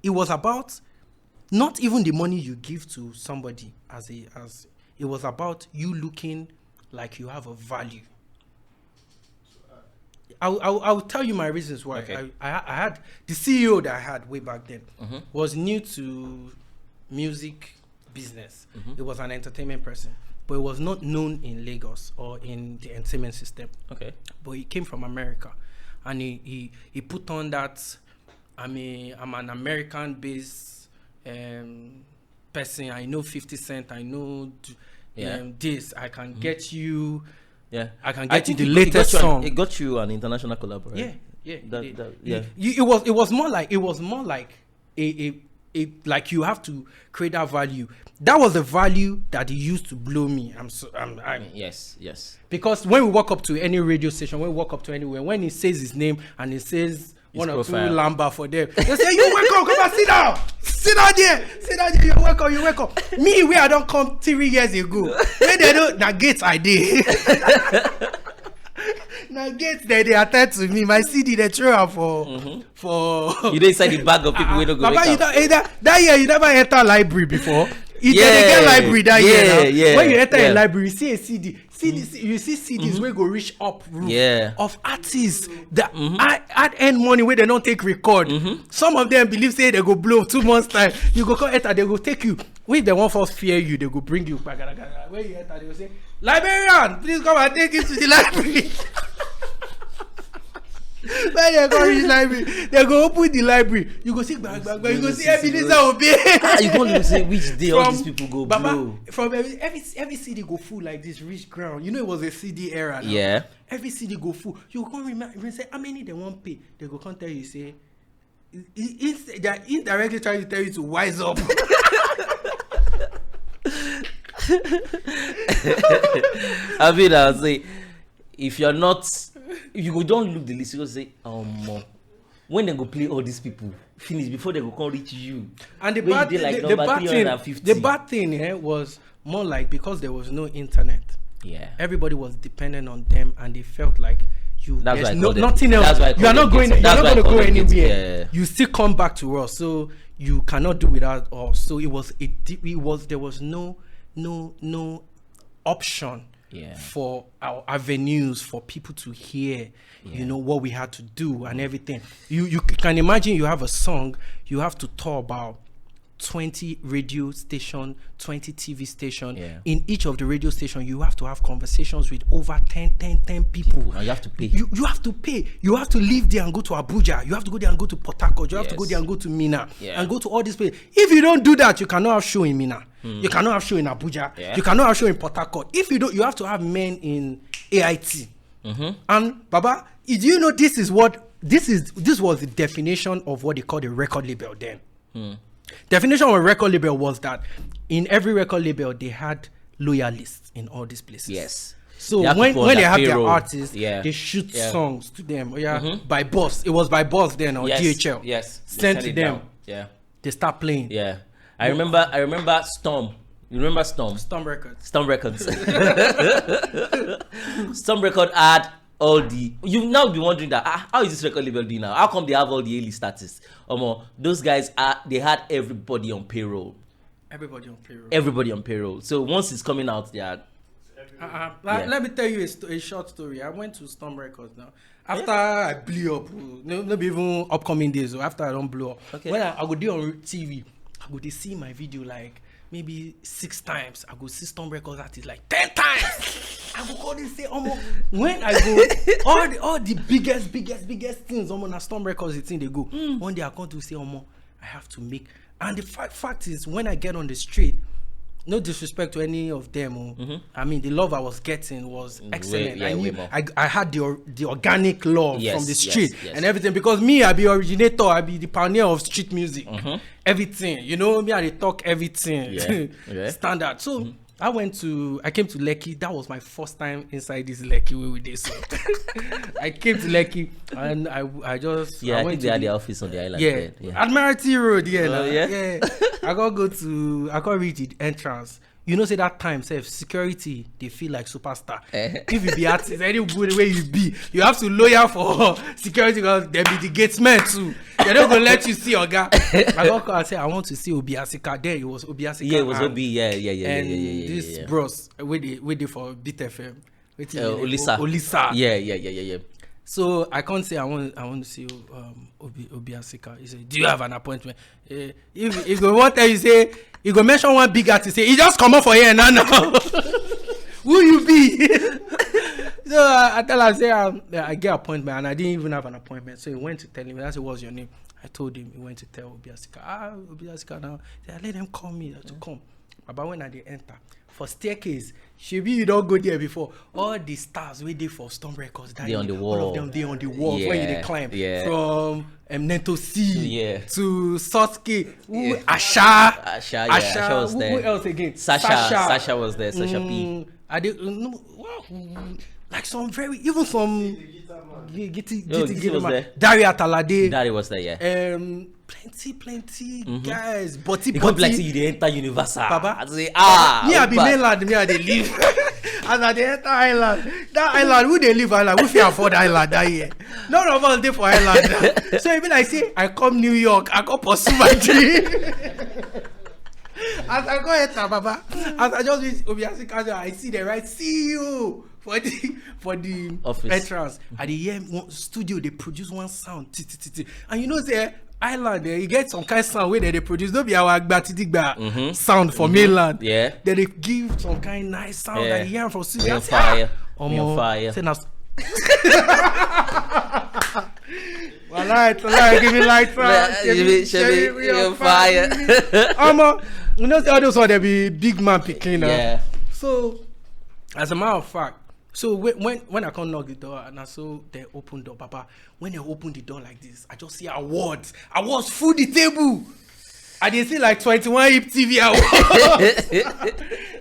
It was about not even the money you give to somebody as it was about you looking like you have a value. I'll tell you my reasons why. Okay. I had the CEO that I had way back then was new to music business. It was an entertainment person, but it was not known in Lagos or in the entertainment system. Okay. But he came from America, and he put on that. I'm an American-based person. I know 50 Cent. I know this. I can get you. Yeah, I can get you the latest song. It got you an international collaboration. Yeah. Yeah. It was more like a like you have to create that value. That was the value that he used to blow me. Yes. Because when we walk up to any radio station, when we walk up to anywhere, when he says his name and he says one or two lamba for them, they say, "You welcome, come and sit down. Sit down there. You're welcome. Me, where I don't come 3 years ago. Where they don't, na gates I did. Na gates they attend to me. My CD they throw out for. You don't inside the bag of people we don't go. Papa, that year you never enter library before. They get library that year. Yeah. When you enter a library, you see a CD. You see CDs where go reach up roof of artists that add end money where they don't take record. Some of them believe say they go blow 2 months time. You go come enter, they go take you. When they want first fear you, they go bring you. When you enter, they go say, "Librarian, please come and take you to the library." When they go reach library, they go open the library. You go see bang. You go see Ebenezer Obey. You can't say which day all these people go blow. From every CD go full like this, reach ground. You know it was a CD era. Now. Yeah. Every CD go full. You can't remember say how many they won't pay. They go come tell you say, they're indirectly trying to tell you to wise up. I mean, I'll say, if you're not. You go don't look the list. You go say, when they go play all these people, finish before they go come reach you. And the bad thing was more like because there was no internet. Yeah. Everybody was dependent on them, and they felt like nothing else. You are not going. You're not going to go anywhere. Yeah. You still come back to us, so you cannot do without us. So there was no option. Yeah. For our avenues for people to hear, what we had to do and everything. You can imagine you have a song, you have to talk about 20 radio station, 20 TV station. Yeah. In each of the radio station, you have to have conversations with over 10 people. And you have to pay. You have to pay. You have to leave there and go to Abuja. You have to go there and go to Port Harcourt. You have to go there and go to Mina and go to all these places. If you don't do that, you cannot have show in Mina. You cannot have show in Abuja. Yeah. You cannot have show in Port Harcourt. If you don't, you have to have men in AIT. And Baba, do you know this was the definition of what they call the record label then. Definition of a record label was that in every record label they had loyalists in all these places. Yes. So when they have payroll, their artists, they shoot songs to them. By bus. It was by bus then or DHL. Yes. Sent to them. Down. Yeah. They start playing. Yeah. I remember Storm. You remember Storm? Storm Records. Storm Record had all the. You now be wondering that how is this record label doing now? How come they have all the A-list status? Those guys they had everybody on payroll. Everybody on payroll. So once it's coming out, they are Let me tell you a short story. I went to Storm Records now. After I blew up, not even upcoming days, or after I don't blow up. Okay. When I go there on TV, I go to see my video like maybe 6 times. I go see Storm Records artists like 10 times. I go call this say, when I go, all the biggest things, na Storm Records, the thing they go. One day I come to say, I have to make. And the fact is, when I get on the street, no disrespect to any of them. I mean, the love I was getting was excellent. I had the organic love from the street and everything. Because me, I be originator, I be the pioneer of street music. Everything, you know, me, I talk everything. Standard. So I came to Lekki. That was my first time inside this Lekki where we did. So I came to Lekki and I just I think they had the office on the island. Admiralty Road. I gotta reach the entrance. You know, say that time, security, they feel like superstar. If you be artist, any good way you be, you have to lawyer for security because there be the gatesmen too. They're not gonna let you see your guy. I got called and say I want to see Obiasika. There it was Obiasika. Yeah, it was Obi. And this bros, wait for Beat FM. Olisa. Yeah. So I can't say I want to see Obiasika. He said, "Do you have an appointment?" If you want to, you say you go mention one big artist. Say he just come up for here now. Who you be? So I tell her, say I get appointment, and I didn't even have an appointment. So he went to tell him. I said, "What's your name?" I told him. He went to tell Obiasika. Obiasika now. I let them call me to come. But when I did enter for staircase, you don't go there before. All the stars waiting for Storm Records. They on the wall. All of them they on the wall when you climb. From Nento C to Sotke. Asha was there. Who else again? Sasha was there. Sasha P. I did like some Gitty was there. Daria Talade. Dari was there, plenty guys. But it could be like you enter Universal. Baba. I say, me I be mainland, me I they live. As I enter island, that island, who they live island, who can afford island that year? None of us there for island. So even I say, I come New York, I go pursue my dream. As I go enter, Baba, as I just reach Obiasika, I see the right CEO for the office entrance. At the year studio, they produce one sound, and you know the island there, you get some kind of sound where they produce. Don't be our Agba sound for mainland. Yeah. Then they give some kind of nice sound that you hear from studio. On fire. On fire. Well, light, give me light, give me on fire. You know the others one they be big man picking up. Yeah. So, as a matter of fact, so when I come knock the door and I saw they open the door, Papa, when they open the door like this, I just see awards full the table. I didn't see like 21 Hip TV awards,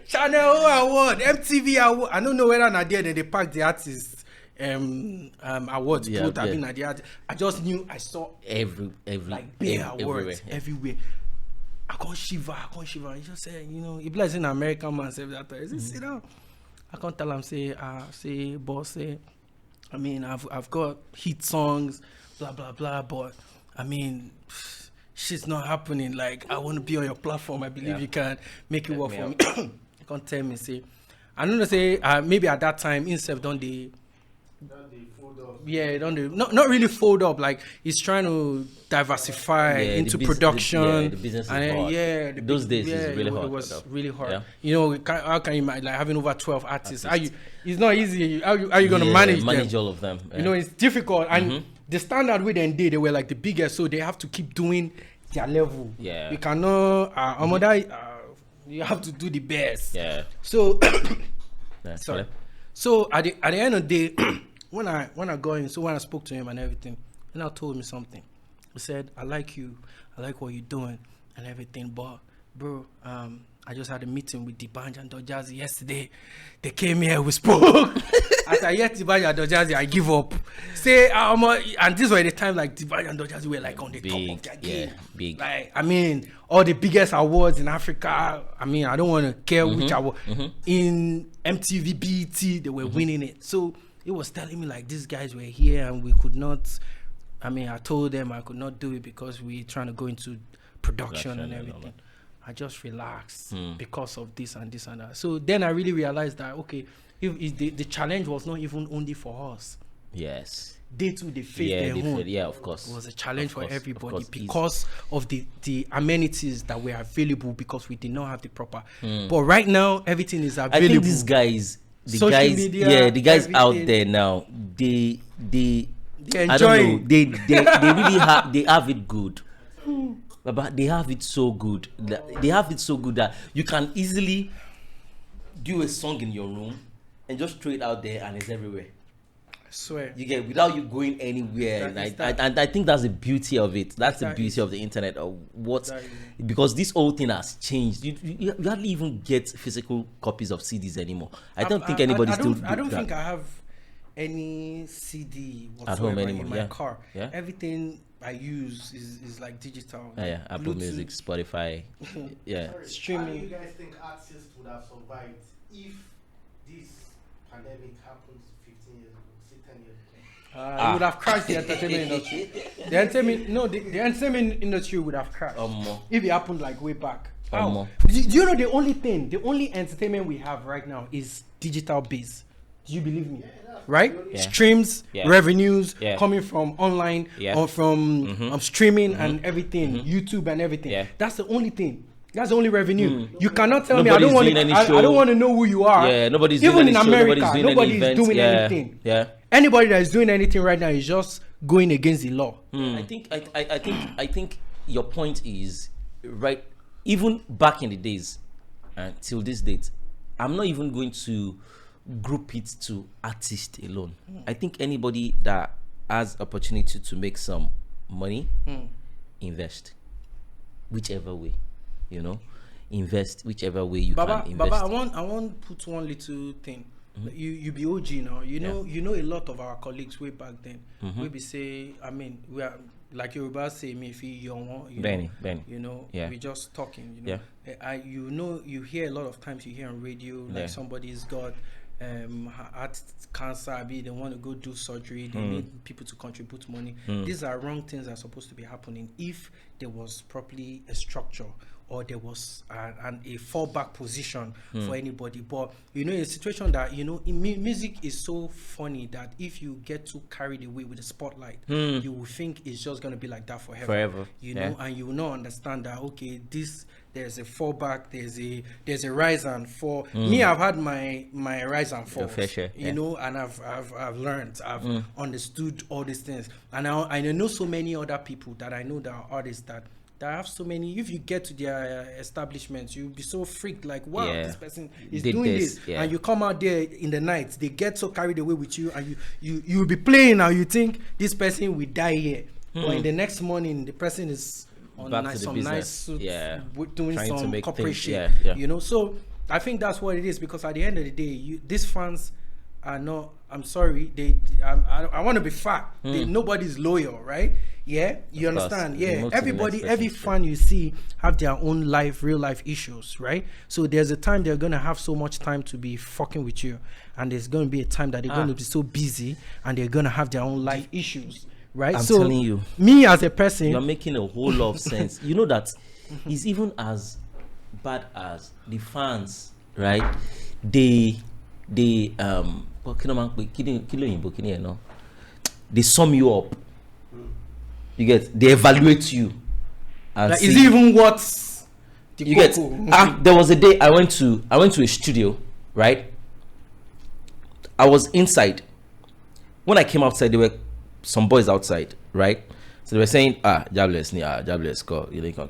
Channel award, MTV award. I don't know whether not there they pack the artists awards. I just knew I saw every like big awards everywhere. I can't shiver. He just said, you know, he plays in American man say that time. He said, sit down. I can't tell him say boss, I mean I've got hit songs, blah blah blah, but I mean shit's not happening. Like I want to be on your platform. I believe you can make it work for me. You can't tell me say I don't know say maybe at that time himself don't they fold up. Yeah, not really fold up. Like he's trying to diversify into production. The business is hard. Those days is really hard. It was really hard. Yeah. You know, how can you like having over 12 artists? It's not easy. How you gonna manage all of them? You know, it's difficult. And the standard way they were like the biggest, so they have to keep doing their level. Yeah. You cannot you have to do the best. Yeah. So sorry. So at the end of the day, when I go in, so when I spoke to him and everything, and I told me something. He said, I like you, I like what you're doing and everything, but bro, I just had a meeting with Dibanja and Dojazi yesterday. They came here, we spoke. As I heard Dibanja and Dojazi, I give up. Say, and this was the time like Dibanja and Dojazi were like on the top of their game. Big. Like, I mean, all the biggest awards in Africa. I mean, I don't want to care which award. In MTV, BET, they were winning it. So he was telling me like these guys were here and we could not. I mean, I told them I could not do it because we're trying to go into production and everything. I just relaxed because of this and this and that. So then I really realized that, okay, if the challenge was not even only for us. Yes. They too, they faced their own. Yeah, of course. It was a challenge for everybody because of the amenities that were available, because we did not have the proper. But right now, everything is available. I think these guys, the guys everything. Out there now, they enjoy. I don't know, they really have it good. But they have it so good. They have it so good that you can easily do a song in your room and just throw it out there and it's everywhere. I swear. You get, without you going anywhere. And I think that's the beauty of it. That's the beauty of the internet. Because this whole thing has changed. You hardly even get physical copies of CDs anymore. I don't think anybody still. I don't think I have any CD at home anymore in my car. Yeah? Everything I use is like digital. Yeah, Apple Bluetooth. Music, Spotify. Yeah. Sorry, streaming. How do you guys think artists would have survived if this pandemic happened 15 years ago, say 10 years ago? It would have crashed the entertainment industry. The entertainment industry would have crashed if it happened like way back. Do you know the only entertainment we have right now is digital based? Do you believe me? Right? Yeah. Streams, revenues coming from online or from streaming and everything, YouTube and everything. Yeah. That's the only thing. That's the only revenue. You cannot tell me I don't want to know who you are. Yeah, nobody's even doing in any America, show, nobody's doing anything. Yeah. Anybody that is doing anything right now is just going against the law. I think your point is right. Even back in the days, till this date, I'm not even going to group it to artists alone. I think anybody that has opportunity to make some money, invest whichever way, invest whichever way you can invest. Baba, I want put one little thing. You be OG now. You know a lot of our colleagues way back then. We be say, I mean, we are like Yoruba say, me if Benny. We just talking. You hear a lot of times you hear on radio like somebody's got heart cancer, they want to go do surgery, they need people to contribute money. These are wrong things that are supposed to be happening if there was properly a structure or there was a fallback position for anybody. But in a situation that music is so funny that if you get too carried away with the spotlight, you will think it's just going to be like that forever. And you will not understand that there's a fallback, there's a rise and fall. Me, I've had my rise and fall, and I've learned, I've understood all these things, and I know so many other people that I know that are artists that have so many. If you get to their establishments, you'll be so freaked, like, wow, this person is doing this. And you come out there in the night, they get so carried away with you, and you will be playing now, you think this person will die here, but in the next morning the person is on nice suit, doing some corporate shit. So I think that's what it is, because at the end of the day, these fans are not, I'm sorry, I want to be fat. Nobody's loyal, right? Yeah, you understand? Yeah, everybody, every fan you see have their own real life issues, right? So there's a time they're gonna have so much time to be fucking with you, and there's gonna be a time that they're gonna be so busy and they're gonna have their own life issues, right? I'm telling you, me as a person, you're making a whole lot of sense. You know that it's even as bad as the fans, right? They sum you up. You get, they evaluate you. Like, is it even what you get? There was a day I went to a studio, right? I was inside. When I came outside, there were some boys outside, right? So they were saying, jobless, go, you go,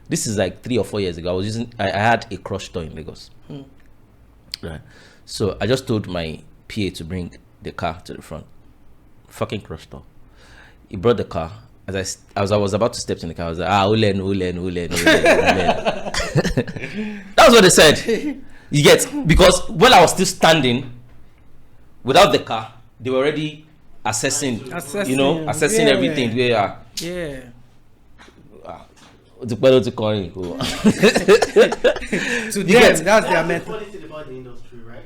This is like 3 or 4 years ago. I had a crush store in Lagos. Right. So I just told my PA to bring the car to the front. Fucking crush store. He brought the car. As I was about to step in the car, I was like, Ulen. That was what they said. You get, because when I was still standing without the car, they were already assessing everything. Yeah. To them, that's their mental. The thing about the industry, right?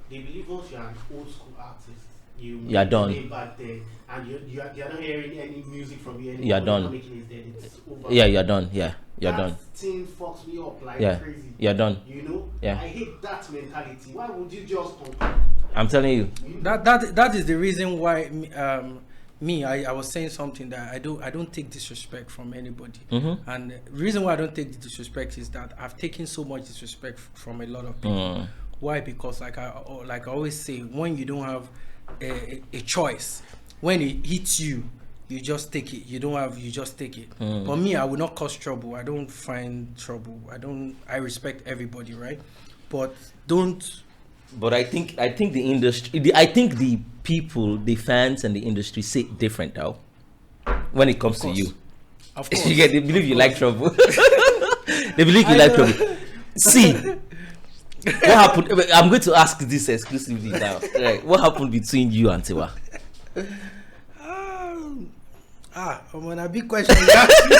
They believe once you're an old school artist, you are done back then, and you're not hearing any music from you anymore. You're done. Yeah, you're done. Yeah, you're done. That thing fucks me up like crazy. You're done. You know? Yeah. I hate that mentality. Why would you just I'm telling you. That is the reason why I was saying something that I don't take disrespect from anybody. And the reason why I don't take the disrespect is that I've taken so much disrespect from a lot of people. Why? Because like I always say, when you don't have a choice, when it hits you, you just take it. You just take it. But me, I will not cause trouble. I don't find trouble. I respect everybody, right? But I think the industry, I think the people, the fans and the industry say it different now when it comes to you. Of course. They believe you like trouble. They believe you like trouble. See, what happened? I'm going to ask this exclusively now. Right. What happened between you and Tiwa? A big question you asked me.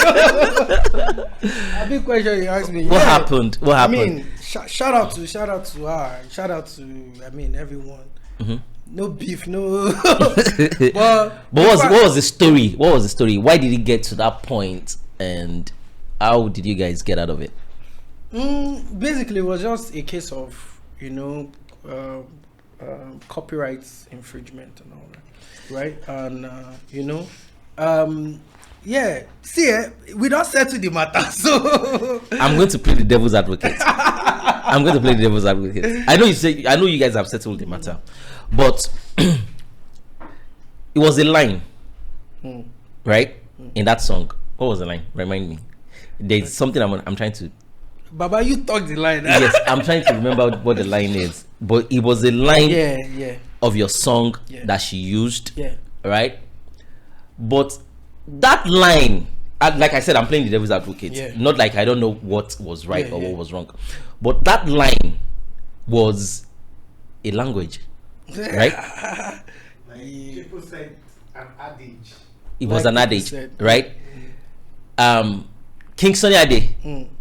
A big question you asked me. What happened? What happened? I mean, shout out to her. Shout out to everyone. No beef, no. but what was the story? What was the story? Why did it get to that point, and how did you guys get out of it? Basically, it was just a case of copyright infringement and all that, right? And we don't settle the matter, so I'm going to play the devil's advocate. I know you guys have settled the matter, but it was a line, right? In that song, what was the line? Remind me. There's something I'm trying to. Baba, you talk the line. Yes, I'm trying to remember what the line is, but it was a line of your song that she used, right? But that line, like I said, I'm playing the devil's advocate. Not like I don't know what was right or what was wrong, but that line was a language, right? People said an adage. It was an adage, right? King Sunny Ade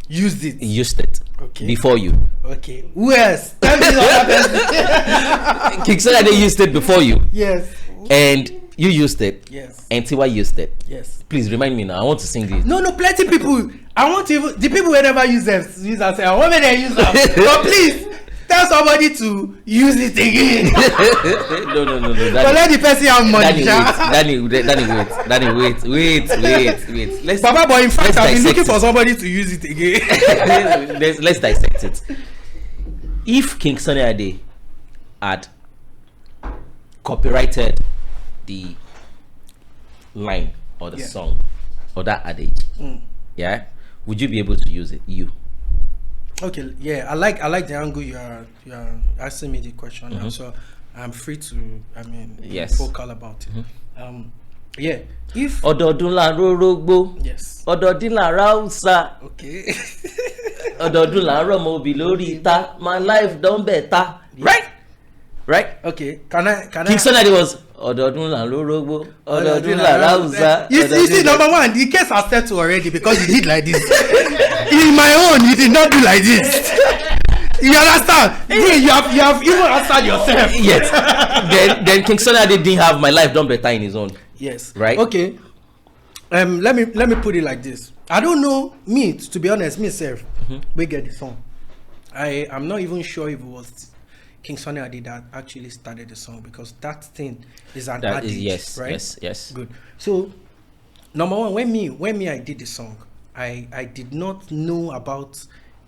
used it. Used it before you. Okay. Who else? Tell me another person. King Sunny Ade used it before you. Yes. And you used it. Yes. And Tiwa used it. Yes. Please remind me now. I want to sing this. No, plenty people. I want to the people who never use them. Use and say, I want me to use them. But please tell somebody to use it again. No. But let the person have money. Danny, wait. Baba, but in fact, I've been looking for somebody to use it again. Let's dissect it. If King Sunny Ade had copyrighted the line or the song or that adage, would you be able to use it? Okay, I like the angle you are asking me the question now, so I'm free to be vocal about it. If Ododun la rorogbo, Ododun la rausa, okay, Ododun la romobi lori ita, my life done better, right? Okay, can I? King Sunny Ade was Ododun la rorogbo, Ododun la rausa. You see, number one, the case has settled already because you did like this. In my own, you did not do like this. You understand? You have even answered yourself. Yes. Then King Sunny Ade didn't have my life done better in his own. Yes. Right. Okay. Let me put it like this. I don't know, me, to be honest, myself, we get the song. I'm not even sure if it was King Sunny Ade that actually started the song, because that thing is an adage, right? Yes. Good. So, number one, when me I did the song, I did not know about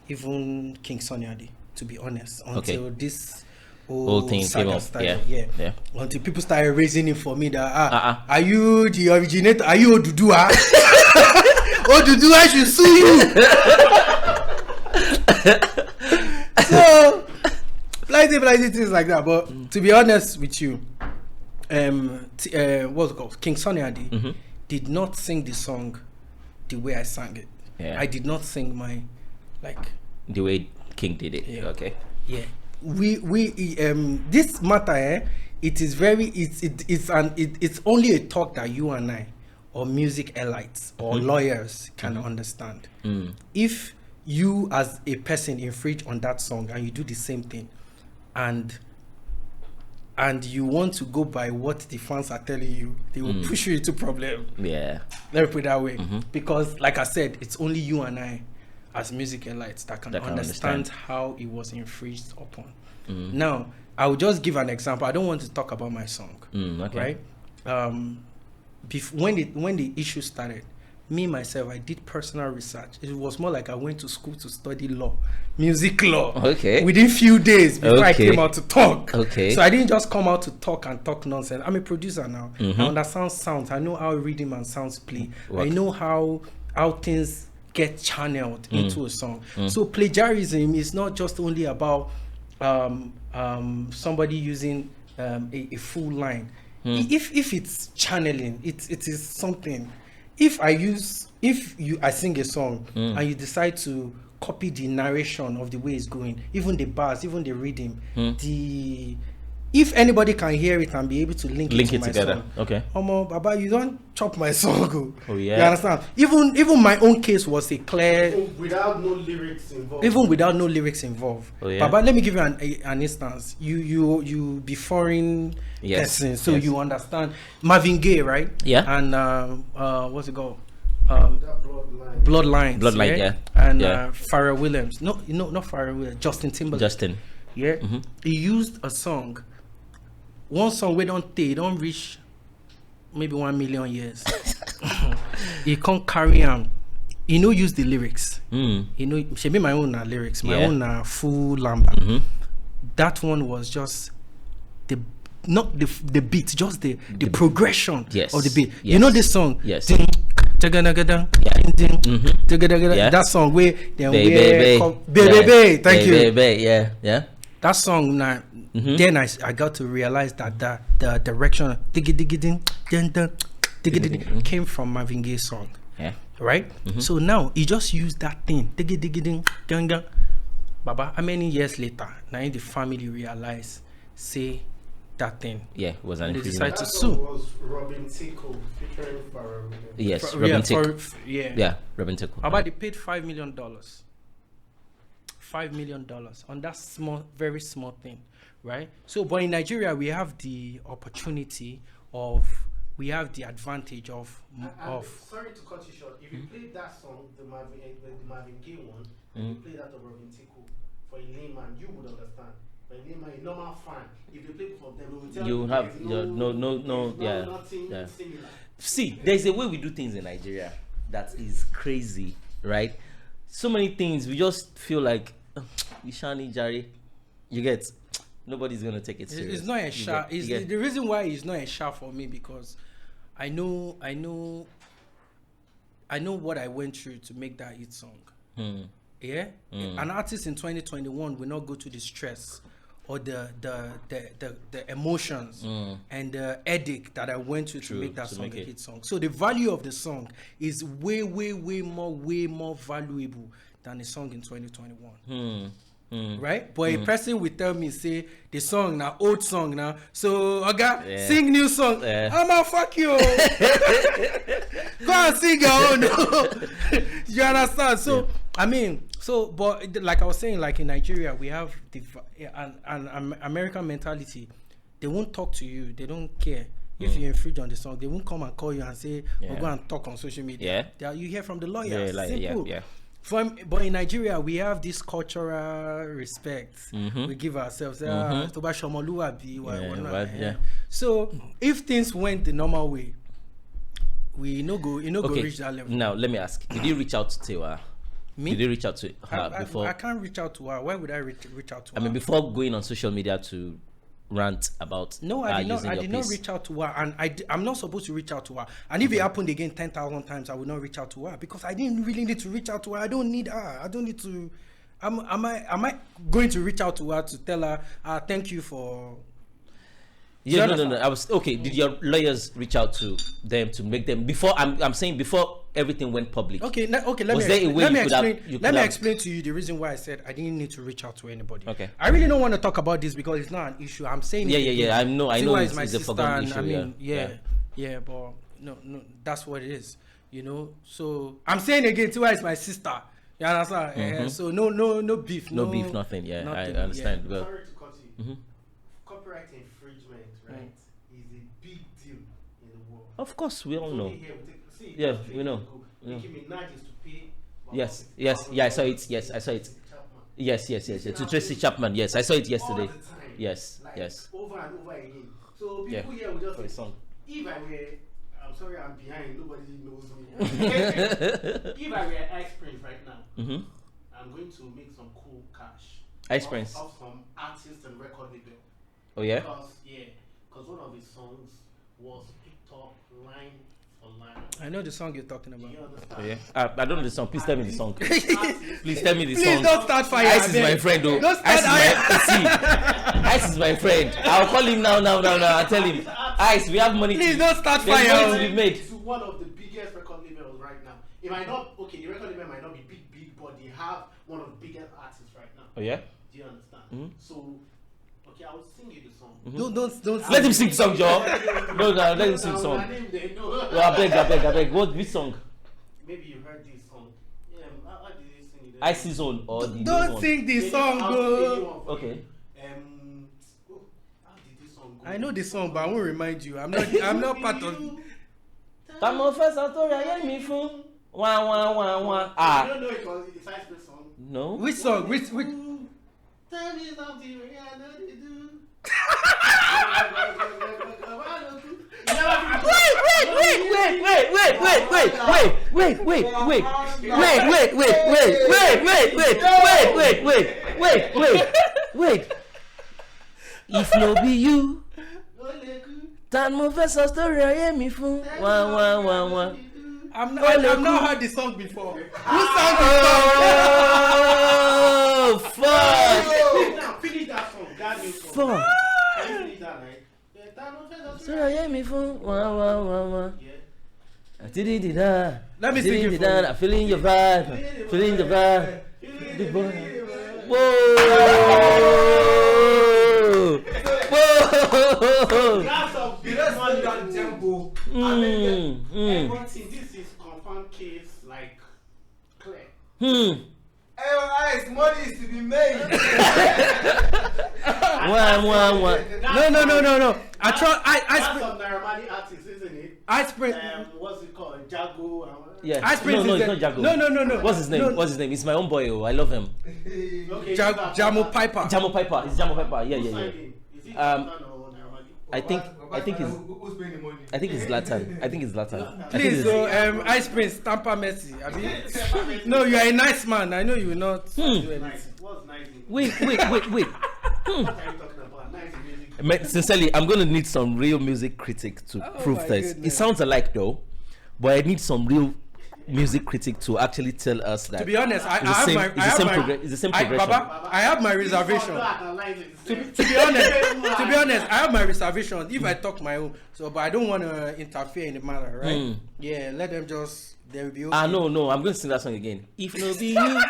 even King Sunny Ade, to be honest, until this whole thing came up. Yeah. Until people started raising it for me that are you the originator? Are you Oduduwa? Oduduwa should sue you. So plenty things like that. But to be honest with you, what's it called? King Sunny Ade did not sing the song the way I sang it. I did not sing my the way King did it. Yeah. We this matter, it is very it's only a talk that you and I, or music elites or lawyers, can understand. If you as a person infringe on that song and you do the same thing, and and you want to go by what the fans are telling you, they will push you into problem. Yeah. Let me put it that way. Because, like I said, it's only you and I, as music elites, that can understand how it was infringed upon. Now, I will just give an example. I don't want to talk about my song, right? When the issue started, me myself, I did personal research. It was more like I went to school to study law, music law. Okay. Within few days before I came out to talk. Okay. So I didn't just come out to talk and talk nonsense. I'm a producer now. I understand sounds. I know how rhythm and sounds play. I know how things get channeled into a song. So plagiarism is not just only about somebody using a full line. If it's channeling, it is something. If I sing a song and you decide to copy the narration of the way it's going, even the bars, even the rhythm, if anybody can hear it and be able to link it to my together. song, Okay. Baba, you don't chop my song. Oh yeah. You understand? Even my own case was a clear. Without no lyrics involved. Even without no lyrics involved. Oh yeah. Baba, let me give you an instance. You be foreign person, so you understand. Marvin Gaye, right? Yeah. And what's it called? Bloodline. Bloodline, yeah. And Pharrell Williams. No, not Pharrell Williams. Justin Timberlake. Justin. Yeah. He used a song. One song we don't reach maybe 1 million years. He can't carry him. He no use the lyrics. He know she be my own lyrics, my own full lamba. That one was just not the beat, just the progression of the beat. Yes. You know this song? Yes. That song where baby, thank you. Yeah. That song now. Then I got to realize that the direction came from Marvin Gaye's song. Yeah. Right? So now he just used that thing. Baba, how many years later, now the family realized, say that thing. Yeah, it was an They infringement. decided to That sue. was Robin Tickle featuring Pharrell Williams. Yes, Robin Tickle. Yeah. Robin Tickle. Baba, they paid $5 million. $5 million on that very small thing, right? So, but in Nigeria, we have the opportunity we have the advantage of. Sorry to cut you short. If you played that song, the Marvin Gaye one, and you play that of Robin Tickle, for a layman, you would understand. For a layman, a normal fan, if you play for them, they will tell You have nothing similar. See, there's a way we do things in Nigeria that is crazy, right? So many things we just feel like Ishani Jari, you get. Nobody's gonna take it serious. It's not a sha. The reason why it's not a sha for me because I know what I went through to make that hit song. Yeah, an artist in 2021 will not go to the stress or the emotions and the headache that I went through to make that song a hit song. So the value of the song is way more valuable than the song in 2021. Right? But a person will tell me, say, the song now, old song now. So, sing new song. I'ma fuck you. Go and sing your own. You understand? So, but like I was saying, like in Nigeria, we have an American mentality. They won't talk to you. They don't care. If you infringe on the song, they won't come and call you and say, we'll go and talk on social media. You hear from the lawyer. Simple. But in Nigeria, we have this cultural respect. We give ourselves. So if things went the normal way, we no go reach that level. Now let me ask: did you reach out to Tewa? Me? Did you reach out to her before? I can't reach out to her. Why would I reach out to her? I mean, before going on social media to rant about I did not reach out to her, and I'm not supposed to reach out to her. And if it happened again 10,000 times, I would not reach out to her because I didn't really need to reach out to her. I don't need her. I don't need to. Am I going to reach out to her to tell her thank you for? Yeah, no. I was okay. Did your lawyers reach out to them to make them before? I'm saying before everything went public. Okay. Let me explain to you the reason why I said I didn't need to reach out to anybody. Okay. I really don't want to talk about this because it's not an issue. I'm saying I know it's a forgotten issue. I mean, but no, that's what it is. You know. So I'm saying again, Tiwa is my sister. You understand? So no beef. No beef, nothing. Yeah, nothing. I understand. Sorry to cut you. copyright infringement, right, is a big deal in the world. Of course, we all know. See, yeah, we know. Nicki Minaj is to pay. Yes, I saw it. Yes, I saw it. Yes. To Tracy Chapman. Yes, I saw it yesterday. Yes, yes. Over and over again. So people here will just say, if I were, I'm sorry, I'm behind. Nobody knows me. If I were Ice Prince right now, I'm going to make some cool cash. Ice Prince. Of some artist and record label. Oh yeah. Because one of his songs was picked up line for line. I know the song you're talking about. You understand? Oh yeah. I don't know the song. Please tell me the song. Please tell me the Please song. don't start fire. Ice is my friend, though. Don't start Ice is my friend. I'll call him now. I'll tell him. Ice, we have money. Please don't start fire. There's money to be made. It's one of the biggest record labels right now. It might not. Okay, the record label might not be big, but they have one of the biggest artists right now. Oh yeah. Do you understand? So, okay, I will sing you the song. Don't. Let him sing the song, Joe. No, let him sing the song. I beg. Which song? Maybe you heard this song. Yeah, how did you sing it? Ice's own or the Don't sing the song, bro. Okay. How did this song go? I know the song, but I won't remind you. I'm not part of. Tamo fẹ́ sọ́tòrì ayé mi fún wá. You don't know it was the Ice Prince song? No. Which song? Which? Tell me something we I know they do. Wait. If no be you, Tamo fẹ́ sọ́tòrì ayé mi fún wá. I've not heard the song before. Who sang the Oh, fuck! Finish that song. God knows. Fuck! Can you finish that, right? Sọ́tòrì ayé mi fún wá. Yeah. Let me sing it for you. I'm feeling your vibe. The boy. Whoa! That's a big money on tempo. Everything. This is confirmed case, like clear. Hey, Ice, money is to be made. No. I try. That's some Naramani artists, isn't it? Ice Prince. What's it called? Jago. Yeah. Ice Prince No, is it's not Jago. No. What's his name? No. What's his name? It's my own boy. I love him. Okay. Jamo Piper. Jamo Piper. It's Jamo Piper. Yeah. Is it Zlatan or Naramani? I think Who's paying the money? I think it's Zlatan. Please, Ice Prince, Tampa Messi. No, you are a nice man. I know you will not do anything. Nice. What's nice? Wait. What are you talking about? Nice music. Sincerely, I'm gonna need some real music critic to prove this. goodness. It sounds alike though, but I need some real music critic to actually tell us that. To be honest, I it's the same progression. Baba, I have my reservation. To be honest, I have my reservations. If I talk my own, but I don't want to interfere in the matter, right? Yeah, let them just. They will be okay. No, I'm going to sing that song again. If no be you,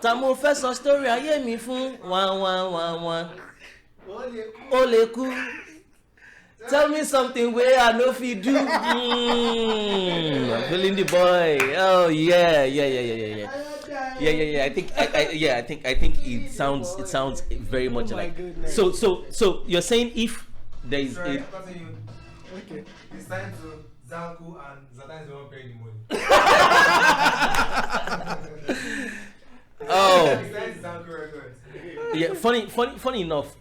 Tamo fẹ́ sọ story ayé mi fún wá. Oleku. Tell me something where I know if you do. I'm feeling the boy. Oh yeah. I think it sounds very much alike. Goodness. So you're saying if there is Sorry, a continue. Okay. It's time to Zanku and Zlatan is the one paying the money. oh It's time to Zanku records. yeah, funny enough,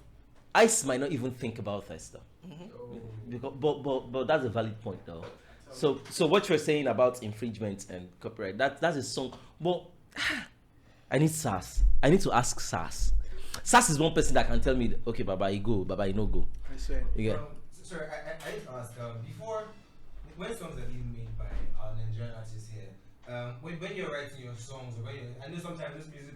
Ice might not even think about that stuff. Because, but that's a valid point though. So what you're saying about infringement and copyright, that's a song. But I need SARS. I need to ask SARS. SARS is one person that can tell me, okay, Baba, you go, Baba, you no go. I swear. Yeah. Sorry, I need to ask, before, when songs are being made by our Nigerian artists here, when you're writing your songs, or I know sometimes this music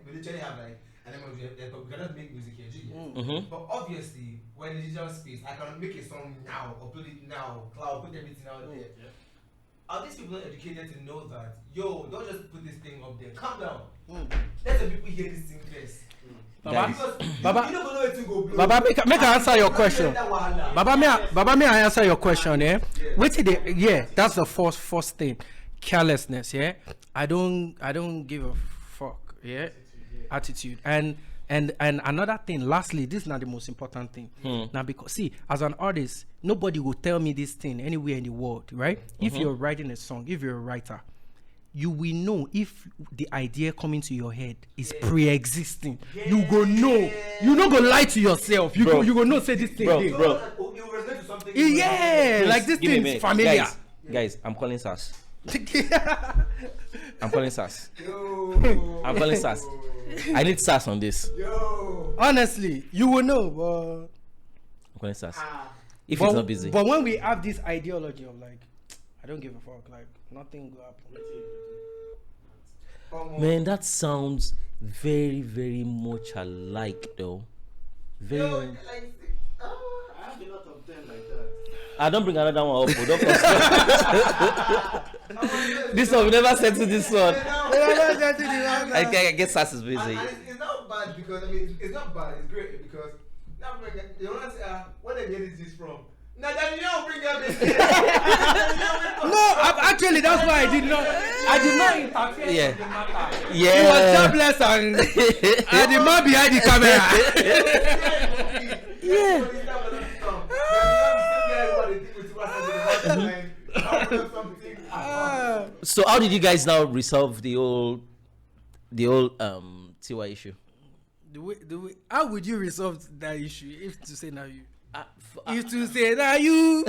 we literally have like an emoji, but we cannot make music here, do you? But obviously, when in the digital space, I can make a song now, upload it now, cloud, put everything out there. Yeah. Are these people educated to know that, don't just put this thing up there, calm down. Let the people hear this thing first. Baba, You don't know where to go. Baba, make I answer your question. Baba, may I answer your question? Yeah. That's the first thing. Carelessness. Yeah. I don't give a fuck. Yeah. Attitude. And And another thing, lastly, this is not the most important thing. Now, because see, as an artist, nobody will tell me this thing anywhere in the world, right? If you're writing a song, if you're a writer, you will know if the idea coming to your head is pre-existing. You go know. You not go lie to yourself. You go know say this thing. You resonate to something. Yeah, like this thing is familiar. Guys, I'm calling SARS. I'm calling SARS. I'm calling SARS. I need SARS on this. Honestly, you will know. I'm calling SARS. If it's not busy. But when we have this ideology of like, I don't give a fuck, like nothing will happen. Man, that sounds very, very much alike, though. Very. I have a lot of them like that. I don't bring another one up. Don't this one, we never said to this one. I guess SARS is busy. And it's not bad because, I mean, it's not bad, it's great because now they want to say, where they get this from? Now that you don't bring up this. No, actually, that's why I did not interfere Yeah. in the matter. Yeah. He was jobless and the man behind the camera. Yeah. So how did you guys now resolve the whole Tiwa issue? The way, how would you resolve that issue if to say now you? If to say now you.